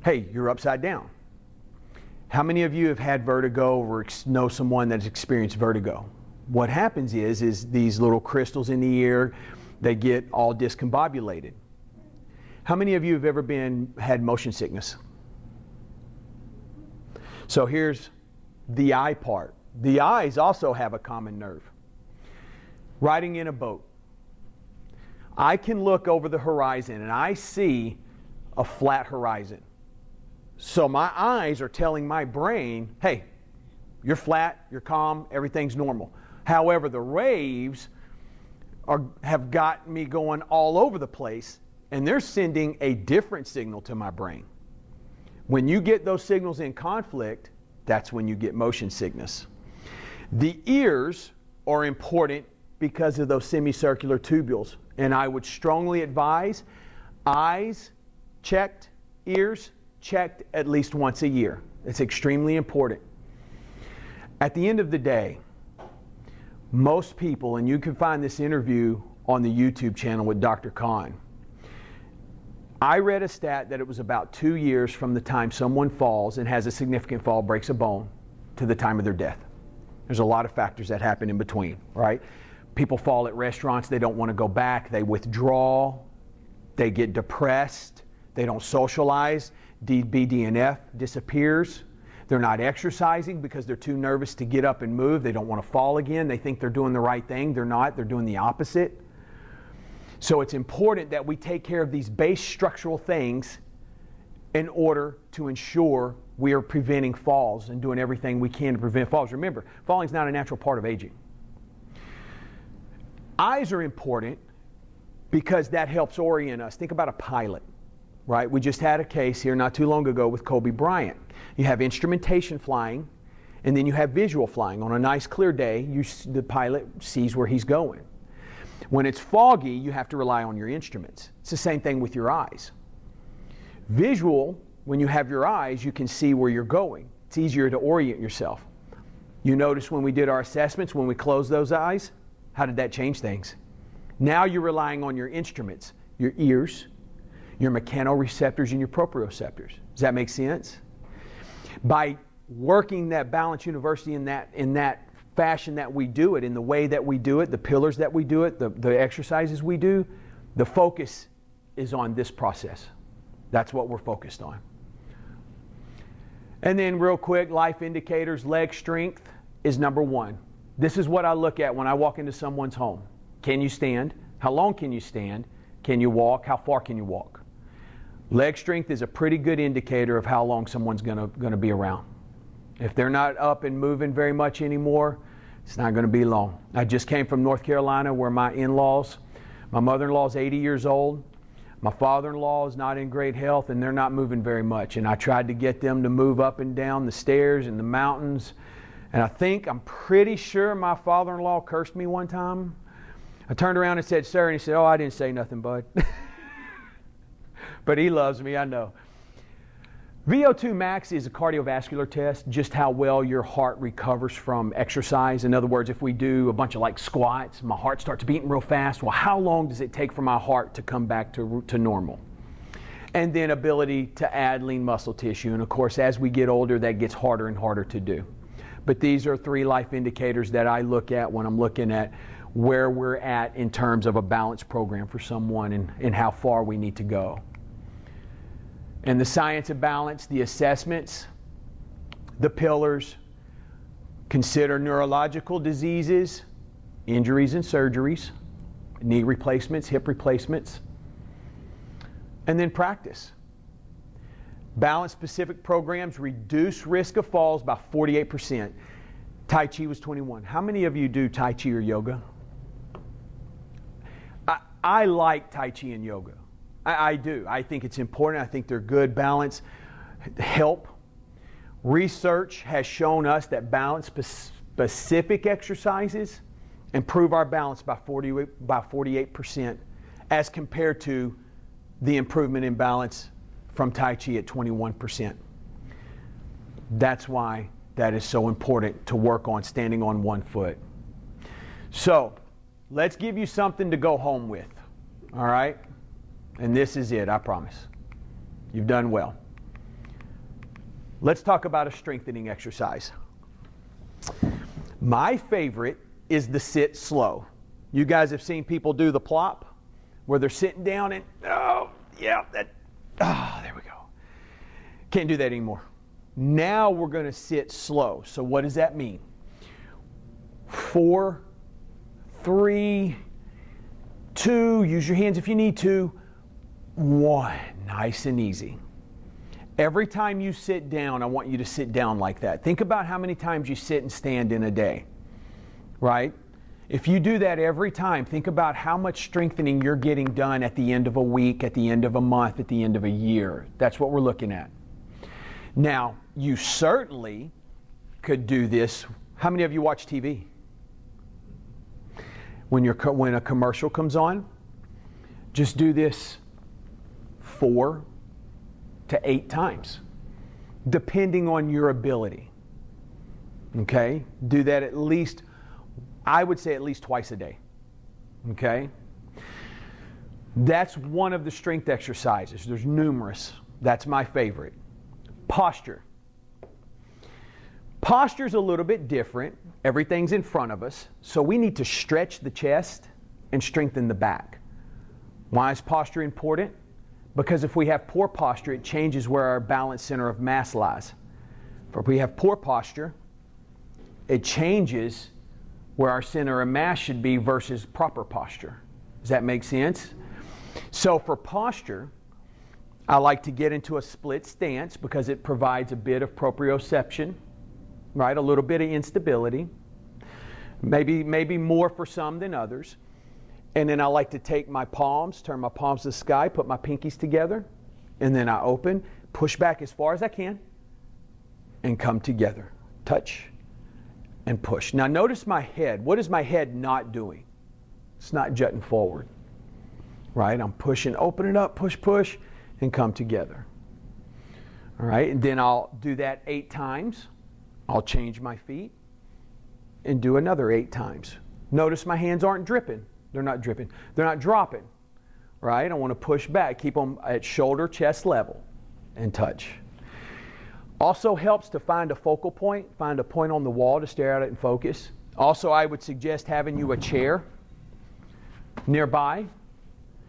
Hey, you're upside down. How many of you have had vertigo or know someone that's experienced vertigo? What happens is these little crystals in the ear, they get all discombobulated. How many of you have ever had motion sickness? So here's the eye part. The eyes also have a common nerve. Riding in a boat. I can look over the horizon and I see a flat horizon. So my eyes are telling my brain, hey, you're flat, you're calm, everything's normal. However, the waves have got me going all over the place, and they're sending a different signal to my brain. When you get those signals in conflict, that's when you get motion sickness. The ears are important because of those semicircular tubules, and I would strongly advise eyes checked, ears checked at least once a year. It's extremely important. At the end of the day, most people, and you can find this interview on the YouTube channel with Dr. Khan, I read a stat that it was about 2 years from the time someone falls and has a significant fall, breaks a bone, to the time of their death. There's a lot of factors that happen in between, right? People fall at restaurants, they don't want to go back, they withdraw, they get depressed, they don't socialize, BDNF disappears. They're not exercising because they're too nervous to get up and move. They don't want to fall again. They think they're doing the right thing. They're not. They're doing the opposite. So it's important that we take care of these base structural things in order to ensure we are preventing falls and doing everything we can to prevent falls. Remember, falling is not a natural part of aging. Eyes are important because that helps orient us. Think about a pilot, right? We just had a case here not too long ago with Kobe Bryant. You have instrumentation flying, and then you have visual flying. On a nice clear day, the pilot sees where he's going. When it's foggy, you have to rely on your instruments. It's the same thing with your eyes. Visual, when you have your eyes, you can see where you're going. It's easier to orient yourself. You notice when we did our assessments, when we closed those eyes, how did that change things? Now you're relying on your instruments, your ears, your mechanoreceptors, and your proprioceptors. Does that make sense? By working that balance university in that fashion that we do it, in the way that we do it, the pillars that we do it, the exercises we do, the focus is on this process. That's what we're focused on. And then real quick, life indicators, leg strength is number one. This is what I look at when I walk into someone's home. Can you stand? How long can you stand? Can you walk? How far can you walk? Leg strength is a pretty good indicator of how long someone's going to be around. If they're not up and moving very much anymore, it's not going to be long. I just came from North Carolina where my in-laws, my mother-in-law is 80 years old. My father-in-law is not in great health, and they're not moving very much. And I tried to get them to move up and down the stairs and the mountains. And I'm pretty sure my father-in-law cursed me one time. I turned around and said, "Sir," and he said, "Oh, I didn't say nothing, bud." But he loves me, I know. VO2 max is a cardiovascular test, just how well your heart recovers from exercise. In other words, if we do a bunch of like squats, my heart starts beating real fast. Well, how long does it take for my heart to come back to normal? And then ability to add lean muscle tissue. And of course, as we get older, that gets harder and harder to do. But these are 3 life indicators that I look at when I'm looking at where we're at in terms of a balanced program for someone and how far we need to go. And the science of balance, the assessments, the pillars, consider neurological diseases, injuries and surgeries, knee replacements, hip replacements, and then practice. Balance-specific programs reduce risk of falls by 48%. Tai Chi was 21. How many of you do Tai Chi or yoga? I like Tai Chi and yoga. I do. I think it's important. I think they're good balance help. Research has shown us that balance-specific exercises improve our balance by 48% as compared to the improvement in balance from Tai Chi at 21%. That's why that is so important to work on standing on one foot. So, let's give you something to go home with. All right? And this is it, I promise. You've done well. Let's talk about a strengthening exercise. My favorite is the sit slow. You guys have seen people do the plop, where they're sitting down and, there we go. Can't do that anymore. Now we're going to sit slow. So what does that mean? 4, 3, 2, use your hands if you need to. 1, nice and easy. Every time you sit down, I want you to sit down like that. Think about how many times you sit and stand in a day, right? If you do that every time, think about how much strengthening you're getting done at the end of a week, at the end of a month, at the end of a year. That's what we're looking at. Now, you certainly could do this. How many of you watch TV? When a commercial comes on, just do this 4 to 8 times, depending on your ability. Okay? Do that at least, I would say at least twice a day. Okay? That's one of the strength exercises. There's numerous. That's my favorite. Posture. Posture's a little bit different. Everything's in front of us, so we need to stretch the chest and strengthen the back. Why is posture important? Because if we have poor posture, it changes where our balance center of mass lies. If we have poor posture, it changes where our center of mass should be versus proper posture. Does that make sense? So for posture, I like to get into a split stance because it provides a bit of proprioception, right? A little bit of instability. Maybe more for some than others. And then I like to take my palms, turn my palms to the sky, put my pinkies together, and then I open, push back as far as I can, and come together. Touch and push. Now notice my head. What is my head not doing? It's not jutting forward. Right? I'm pushing, open it up, push, push, and come together. All right? And then I'll do that 8 times. I'll change my feet and do another 8 times. Notice my hands aren't dripping. They're not dripping. They're not dropping, right? I want to push back. Keep them at shoulder, chest level, and touch. Also helps to find a focal point, find a point on the wall to stare at it and focus. Also, I would suggest having you a chair nearby.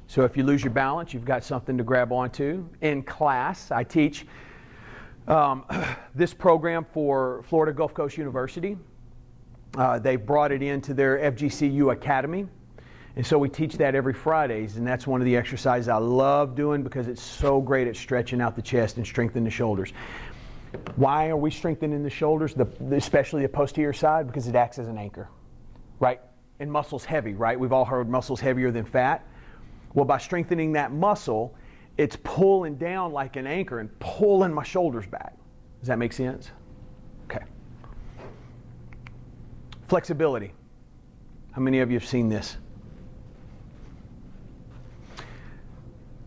So if you lose your balance, you've got something to grab onto. In class, I teach this program for Florida Gulf Coast University. They've brought it into their FGCU Academy. And so we teach that every Fridays, and that's one of the exercises I love doing because it's so great at stretching out the chest and strengthening the shoulders. Why are we strengthening the shoulders, especially the posterior side? Because it acts as an anchor, right? And muscle's heavy, right? We've all heard muscle's heavier than fat. Well, by strengthening that muscle, it's pulling down like an anchor and pulling my shoulders back. Does that make sense? Okay. Flexibility. How many of you have seen this?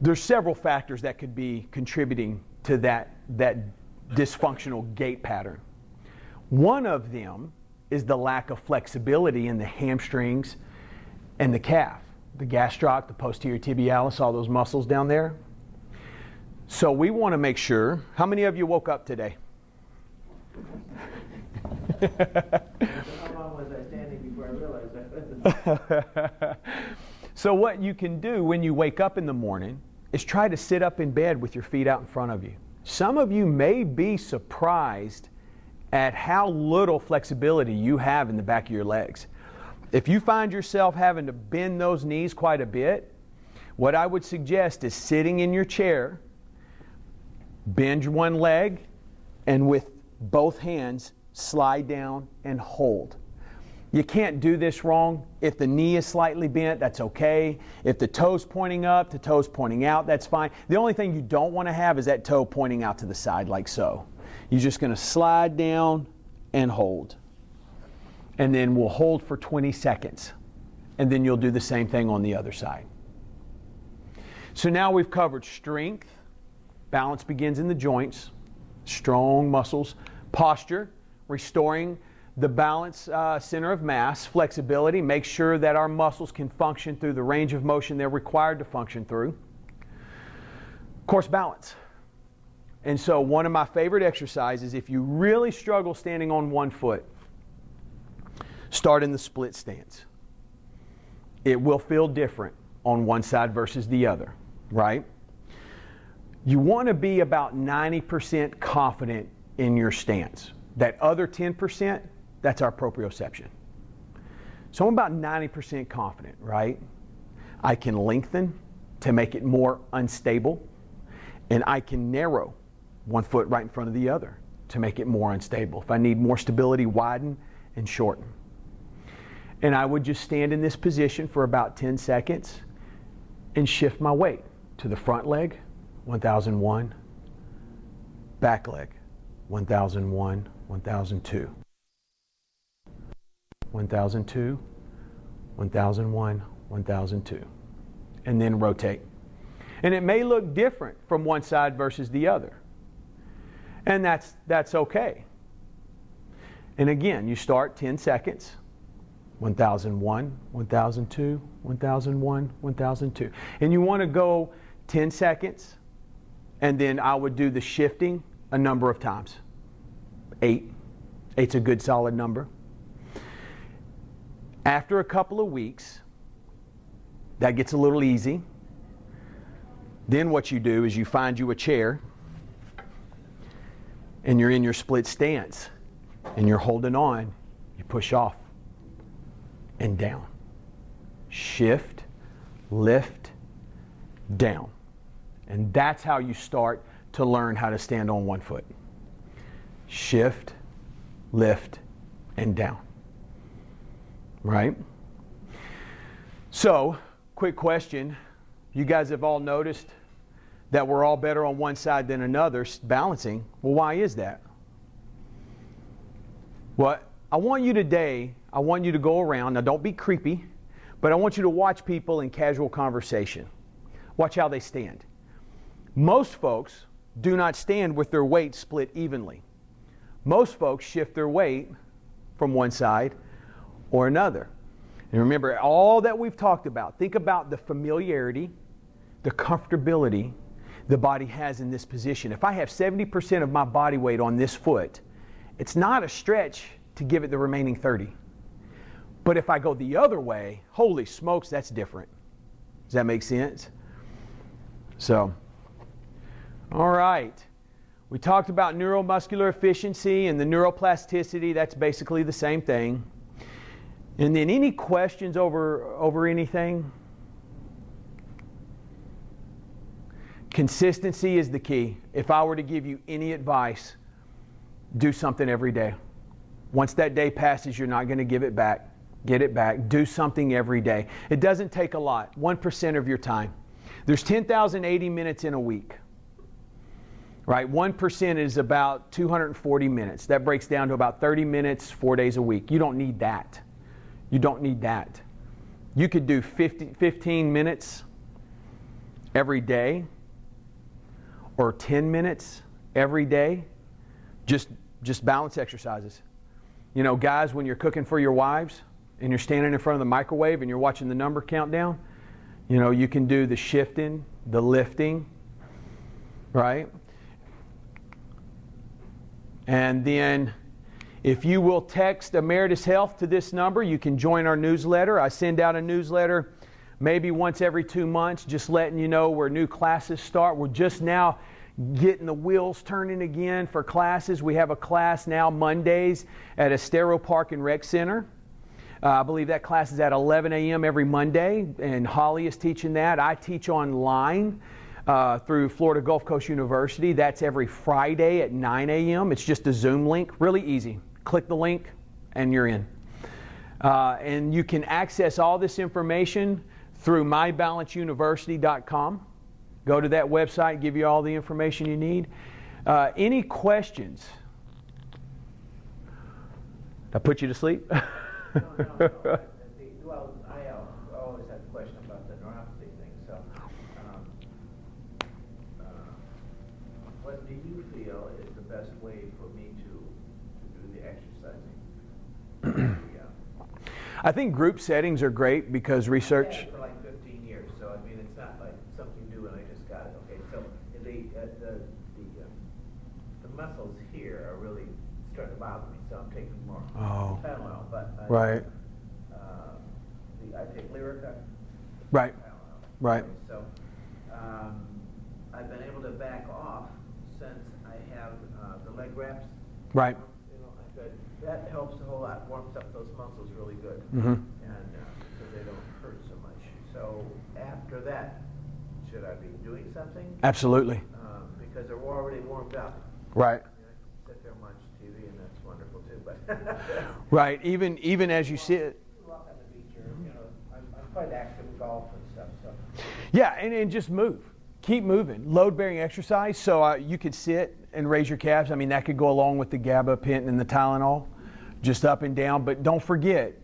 There's several factors that could be contributing to that dysfunctional gait pattern. One of them is the lack of flexibility in the hamstrings and the calf, the gastroc, the posterior tibialis, all those muscles down there. So we want to make sure. How many of you woke up today? How long was I standing before I realized that? So what you can do when you wake up in the morning is try to sit up in bed with your feet out in front of you. Some of you may be surprised at how little flexibility you have in the back of your legs. If you find yourself having to bend those knees quite a bit, what I would suggest is sitting in your chair, bend one leg, and with both hands slide down and hold. You can't do this wrong. If the knee is slightly bent, that's okay. If the toe's pointing up, the toe's pointing out, that's fine. The only thing you don't want to have is that toe pointing out to the side like so. You're just going to slide down and hold. And then we'll hold for 20 seconds. And then you'll do the same thing on the other side. So now we've covered strength. Balance begins in the joints. Strong muscles. Posture, restoring the balance center of mass. Flexibility, make sure that our muscles can function through the range of motion they're required to function through. Of course, balance. And so one of my favorite exercises, if you really struggle standing on one foot, start in the split stance. It will feel different on one side versus the other, right? You want to be about 90% confident in your stance. That other 10%, that's our proprioception. So I'm about 90% confident, right? I can lengthen to make it more unstable, and I can narrow one foot right in front of the other to make it more unstable. If I need more stability, widen and shorten. And I would just stand in this position for about 10 seconds and shift my weight to the front leg, 1001, back leg, 1001, 1002, 1002, 1001, 1002, and then rotate. And it may look different from one side versus the other. And that's okay. And again, you start 10 seconds, 1001, 1002, 1001, 1002. And you want to go 10 seconds, and then I would do the shifting a number of times. 8. 8's a good solid number. After a couple of weeks, that gets a little easy. Then what you do is you find you a chair, and you're in your split stance, and you're holding on. You push off and down. Shift, lift, down. And that's how you start to learn how to stand on one foot. Shift, lift, and down. Right? So, quick question. You guys have all noticed that we're all better on one side than another balancing. Well, why is that? Well, I want you to go around. Now, don't be creepy, but I want you to watch people in casual conversation. Watch how they stand. Most folks do not stand with their weight split evenly. Most folks shift their weight from one side or another. And remember, all that we've talked about, think about the familiarity, the comfortability the body has in this position. If I have 70% of my body weight on this foot, it's not a stretch to give it the remaining 30. But if I go the other way, holy smokes, that's different. Does that make sense? So, all right. We talked about neuromuscular efficiency and the neuroplasticity. That's basically the same thing. And then any questions over anything? Consistency is the key. If I were to give you any advice, do something every day. Once that day passes, you're not going to give it back. Get it back. Do something every day. It doesn't take a lot. 1% of your time. There's 10,080 minutes in a week. Right? 1% is about 240 minutes. That breaks down to about 30 minutes, 4 days a week. You don't need that. You don't need that. You could do 15 minutes every day or 10 minutes every day. Just balance exercises. You know, guys, when you're cooking for your wives and you're standing in front of the microwave and you're watching the number countdown, you know, you can do the shifting, the lifting, right? And then if you will text Emeritus Health to this number, you can join our newsletter. I send out a newsletter maybe once every 2 months, just letting you know where new classes start. We're just now getting the wheels turning again for classes. We have a class now Mondays at Estero Park and Rec Center. I believe that class is at 11 a.m. every Monday, and Holly is teaching that. I teach online through Florida Gulf Coast University. That's every Friday at 9 a.m. It's just a Zoom link, really easy. Click the link and you're in. And you can access all this information through mybalanceuniversity.com. Go to that website, give you all the information you need. Any questions? Did I put you to sleep? No. Well, I always have a question about the neuropathy thing. So, what do you feel is the best way for me to do the exercising? I think group settings are great because research. I've had it for like 15 years, so I mean it's not like something new and I just got it. Okay, so the muscles here are really starting to bother me, so I'm taking more Tylenol. But I take Lyrica. Right. Tylenol. Right. So I've been able to back off since I have the leg wraps. Right. You know, that helps a whole lot. Warms up those muscles really good, Mm-hmm. and so they don't hurt so much. So after that, should I be doing something? Absolutely. Because they're already warmed up. Right. I mean, I can sit there and watch TV, and that's wonderful too. But Right. Even as you sit. Walk on the beach, or I'm quite active in golf and stuff. So Yeah, and just move. Keep moving. Load-bearing exercise. So you could sit and raise your calves. I mean, that could go along with the gabapentin and the Tylenol, just up and down. But don't forget,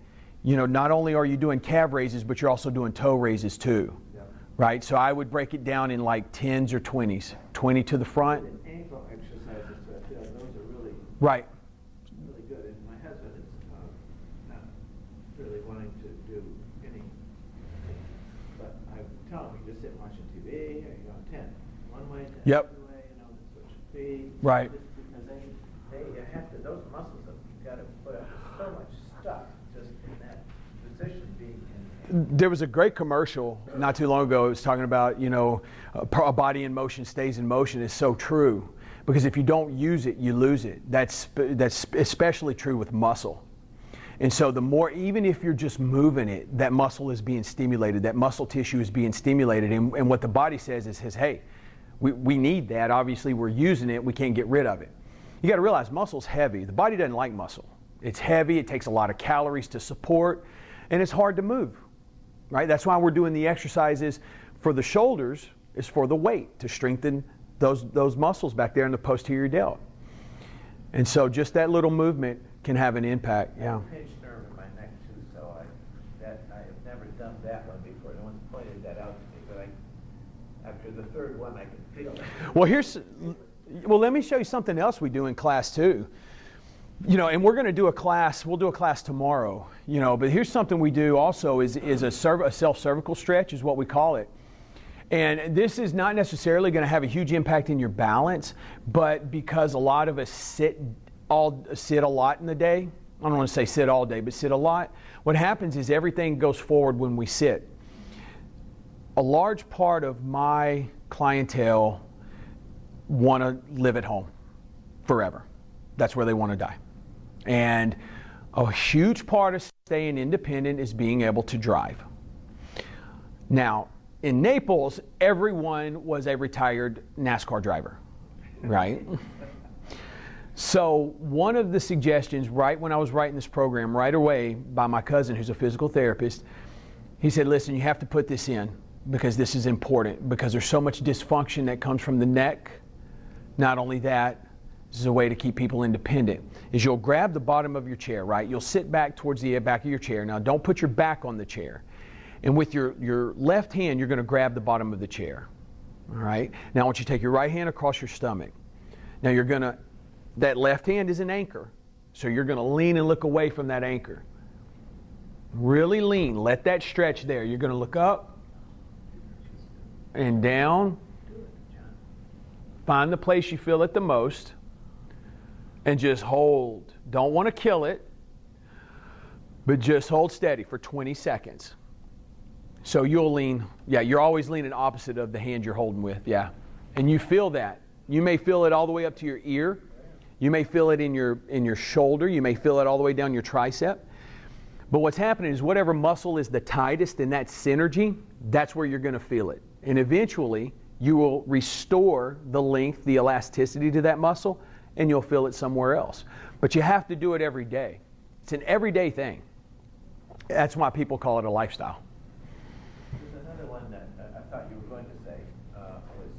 you know, not only are you doing calf raises, but you're also doing toe raises too. yeah. Right? So I would break it down in like 10s or 20s. 20 to the front. And ankle exercises, so I feel those are really Right. really good. And my husband is not really wanting to do any, but I tell him, you just sit watching TV, or you go 10 one way, 10 Yep. the other way, you know, that's what should be. Right. Just because they have to, those muscles have got to put up with so much stuff just in that position being in. There was a great commercial not too long ago. It was talking about, you know, a body in motion stays in motion. Is so true, because if you don't use it, you lose it. That's especially true with muscle. And so the more, even if you're just moving it, that muscle is being stimulated. That muscle tissue is being stimulated. And what the body says is, hey, we need that. Obviously, we're using it. We can't get rid of it. You got to realize muscle's heavy. The body doesn't like muscle. It's heavy. It takes a lot of calories to support, and it's hard to move. Right? That's why we're doing the exercises for the shoulders, is for the weight, to strengthen those muscles back there in the posterior delt. And so just that little movement can have an impact. I Yeah. have a pinched nerve in my neck too, so I have never done that one before. No one's pointed that out to me, but after the third one, I can feel it. Well, let me show you something else we do in class too. You know, and we're going to do a class. We'll do a class tomorrow. You know, but here's something we do also is a self-cervical stretch is what we call it. And this is not necessarily going to have a huge impact in your balance, but because a lot of us sit a lot in the day. I don't want to say sit all day, but sit a lot. What happens is everything goes forward when we sit. A large part of my clientele want to live at home forever. That's where they want to die. And A huge part of staying independent is being able to drive. Now, in Naples, everyone was a retired NASCAR driver, right? So one of the suggestions right when I was writing this program right away by my cousin who's a physical therapist, he said, listen, you have to put this in because this is important because there's so much dysfunction that comes from the neck. Not only that, this is a way to keep people independent, is you'll grab the bottom of your chair, right? You'll sit back towards the back of your chair. Now, don't put your back on the chair. And with your left hand, you're going to grab the bottom of the chair, all right? Now, I want you to take your right hand across your stomach. Now, that left hand is an anchor, so you're going to lean and look away from that anchor. Really lean. Let that stretch there. You're going to look up and down. Find the place you feel it the most. And just hold. Don't want to kill it, but just hold steady for 20 seconds. So you'll lean, you're always leaning opposite of the hand you're holding with, And you feel that. You may feel it all the way up to your ear. You may feel it in your shoulder. You may feel it all the way down your tricep. But what's happening is whatever muscle is the tightest in that synergy, that's where you're going to feel it. And eventually, you will restore the length, the elasticity to that muscle, and you'll feel it somewhere else. But you have to do it every day. It's an everyday thing. That's why people call it a lifestyle. There's another one that I thought you were going to say was,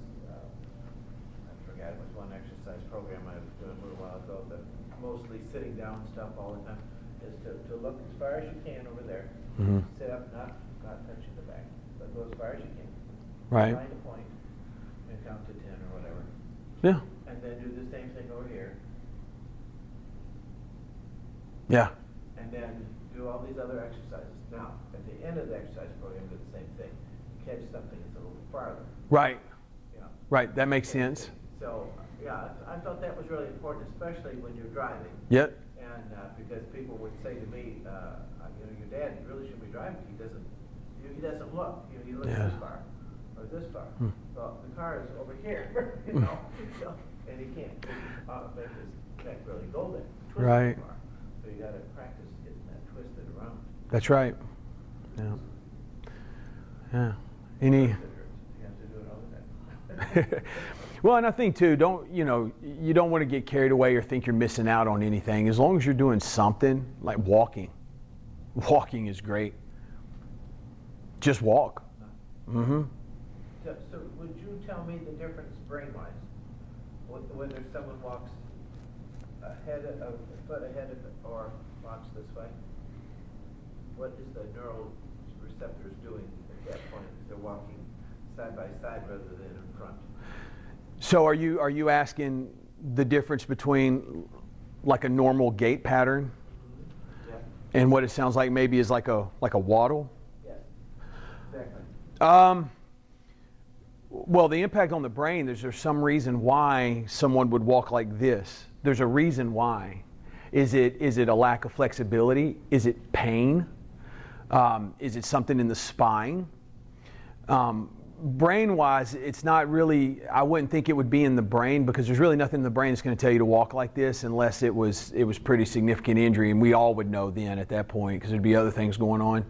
I forgot, it was one exercise program I was doing a little while ago, but mostly sitting down stuff all the time, is to look as far as you can over there. Mm-hmm. Sit up, not touching the back, but go as far as you can. Right. Find a point and count to 10 or whatever. Yeah. And then do the same thing over here. Yeah. And then do all these other exercises. Now, at the end of the exercise program, do the same thing. Catch something that's a little farther. Right. Yeah. Right. That makes sense. So, I thought that was really important, especially when you're driving. Yep. And because people would say to me, your dad really shouldn't be driving. He doesn't look. He looks this far or this far. Well, the car is over here, so, and he can't make his neck really go there. Twist right. Far. So you got to practice getting that twisted around. That's right. Yeah. Yeah. Any? You have to do it all the time. Well, and I think too, you don't want to get carried away or think you're missing out on anything. As long as you're doing something like walking. Walking is great. Just walk. Mm-hmm. So would you tell me the difference brain-wise, whether someone walks a foot ahead of it or walks this way? What is the neuroreceptors doing at that point if they're walking side by side rather than in front? So are you asking the difference between like a normal gait pattern and what it sounds like maybe is like a waddle? Yes, exactly. Well, the impact on the brain, there's some reason why someone would walk like this. There's a reason why. Is it a lack of flexibility? Is it pain? Is it something in the spine? Brain-wise, it's not really, I wouldn't think it would be in the brain because there's really nothing in the brain that's going to tell you to walk like this unless it was pretty significant injury, and we all would know then at that point because there'd be other things going on.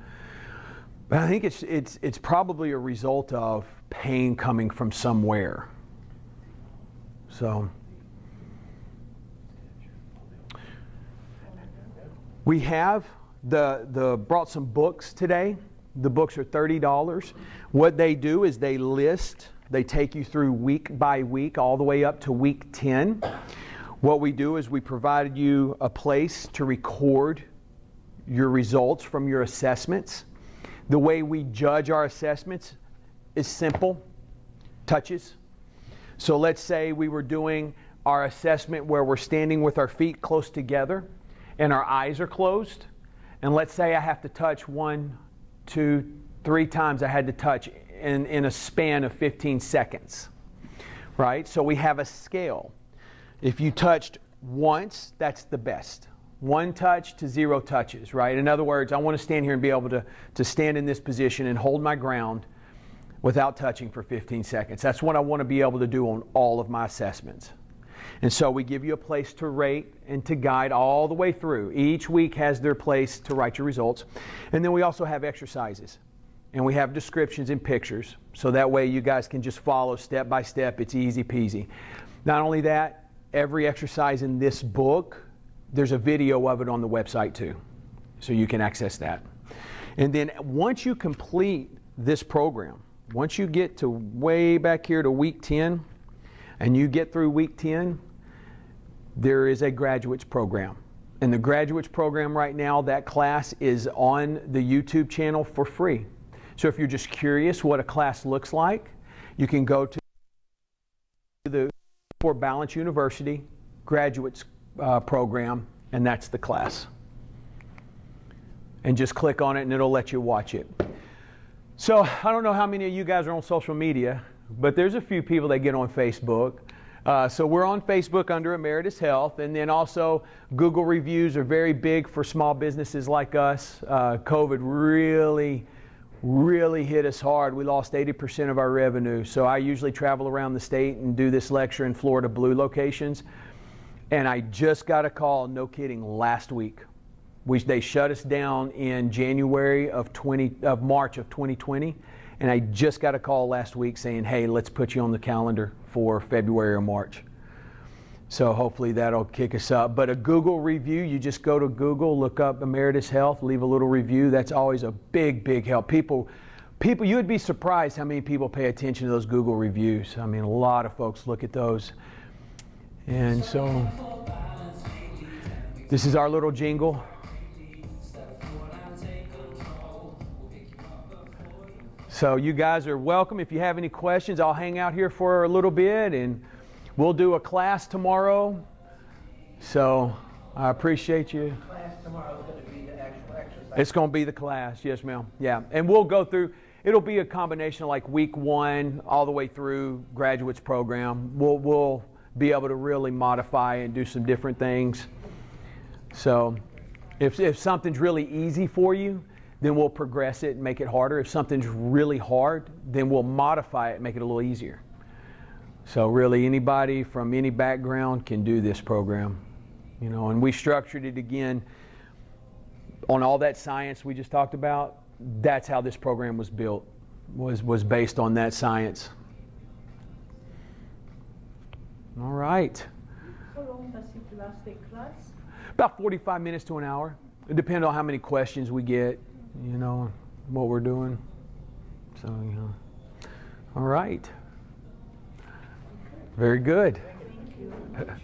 But I think it's probably a result of pain coming from somewhere. So we have brought some books today. The books are $30. What they do is they take you through week by week all the way up to week 10. What we do is we provided you a place to record your results from your assessments. The way we judge our assessments is simple, touches. So let's say we were doing our assessment where we're standing with our feet close together and our eyes are closed. And let's say I have to touch 1, 2, 3 times I had to touch in a span of 15 seconds, right? So we have a scale. If you touched once, that's the best. 1 touch to 0 touches, right? In other words, I want to stand here and be able to stand in this position and hold my ground without touching for 15 seconds. That's what I want to be able to do on all of my assessments. And so we give you a place to rate and to guide all the way through. Each week has their place to write your results. And then we also have exercises. And we have descriptions and pictures. So that way you guys can just follow step by step. It's easy peasy. Not only that, every exercise in this book, there's a video of it on the website too. So you can access that. And then once you complete this program, once you get to way back here to week 10, and you get through week 10, there is a graduates program. And the graduates program right now, that class is on the YouTube channel for free. So if you're just curious what a class looks like, you can go to the Fort Balance University graduates program, and that's the class. And just click on it and it'll let you watch it. So I don't know how many of you guys are on social media, but there's a few people that get on Facebook. So we're on Facebook under Emeritus Health, and then also Google reviews are very big for small businesses like us. COVID really hit us hard. We lost 80% of our revenue. So I usually travel around the state and do this lecture in Florida Blue locations. And I just got a call, no kidding, last week. They shut us down in January of March of 2020. And I just got a call last week saying, hey, let's put you on the calendar for February or March. So hopefully that'll kick us up. But a Google review, you just go to Google, look up Emeritus Health, leave a little review. That's always a big help. People, you would be surprised how many people pay attention to those Google reviews. I mean, a lot of folks look at those. And so this is our little jingle. So you guys are welcome. If you have any questions, I'll hang out here for a little bit, and we'll do a class tomorrow. So I appreciate you. The class tomorrow is going to be the actual exercise. It's going to be the class, yes, ma'am. Yeah, and we'll go through. It'll be a combination of like week 1 all the way through graduates program. We'll be able to really modify and do some different things. So if something's really easy for you, then we'll progress it and make it harder. If something's really hard, then we'll modify it and make it a little easier. So really anybody from any background can do this program. You know, and we structured it again on all that science we just talked about. That's how this program was built, was based on that science. All right. How long does it last a class? About 45 minutes to an hour. It depends on how many questions we get, you know, what we're doing. So, you know. All right. Very good. Thank you.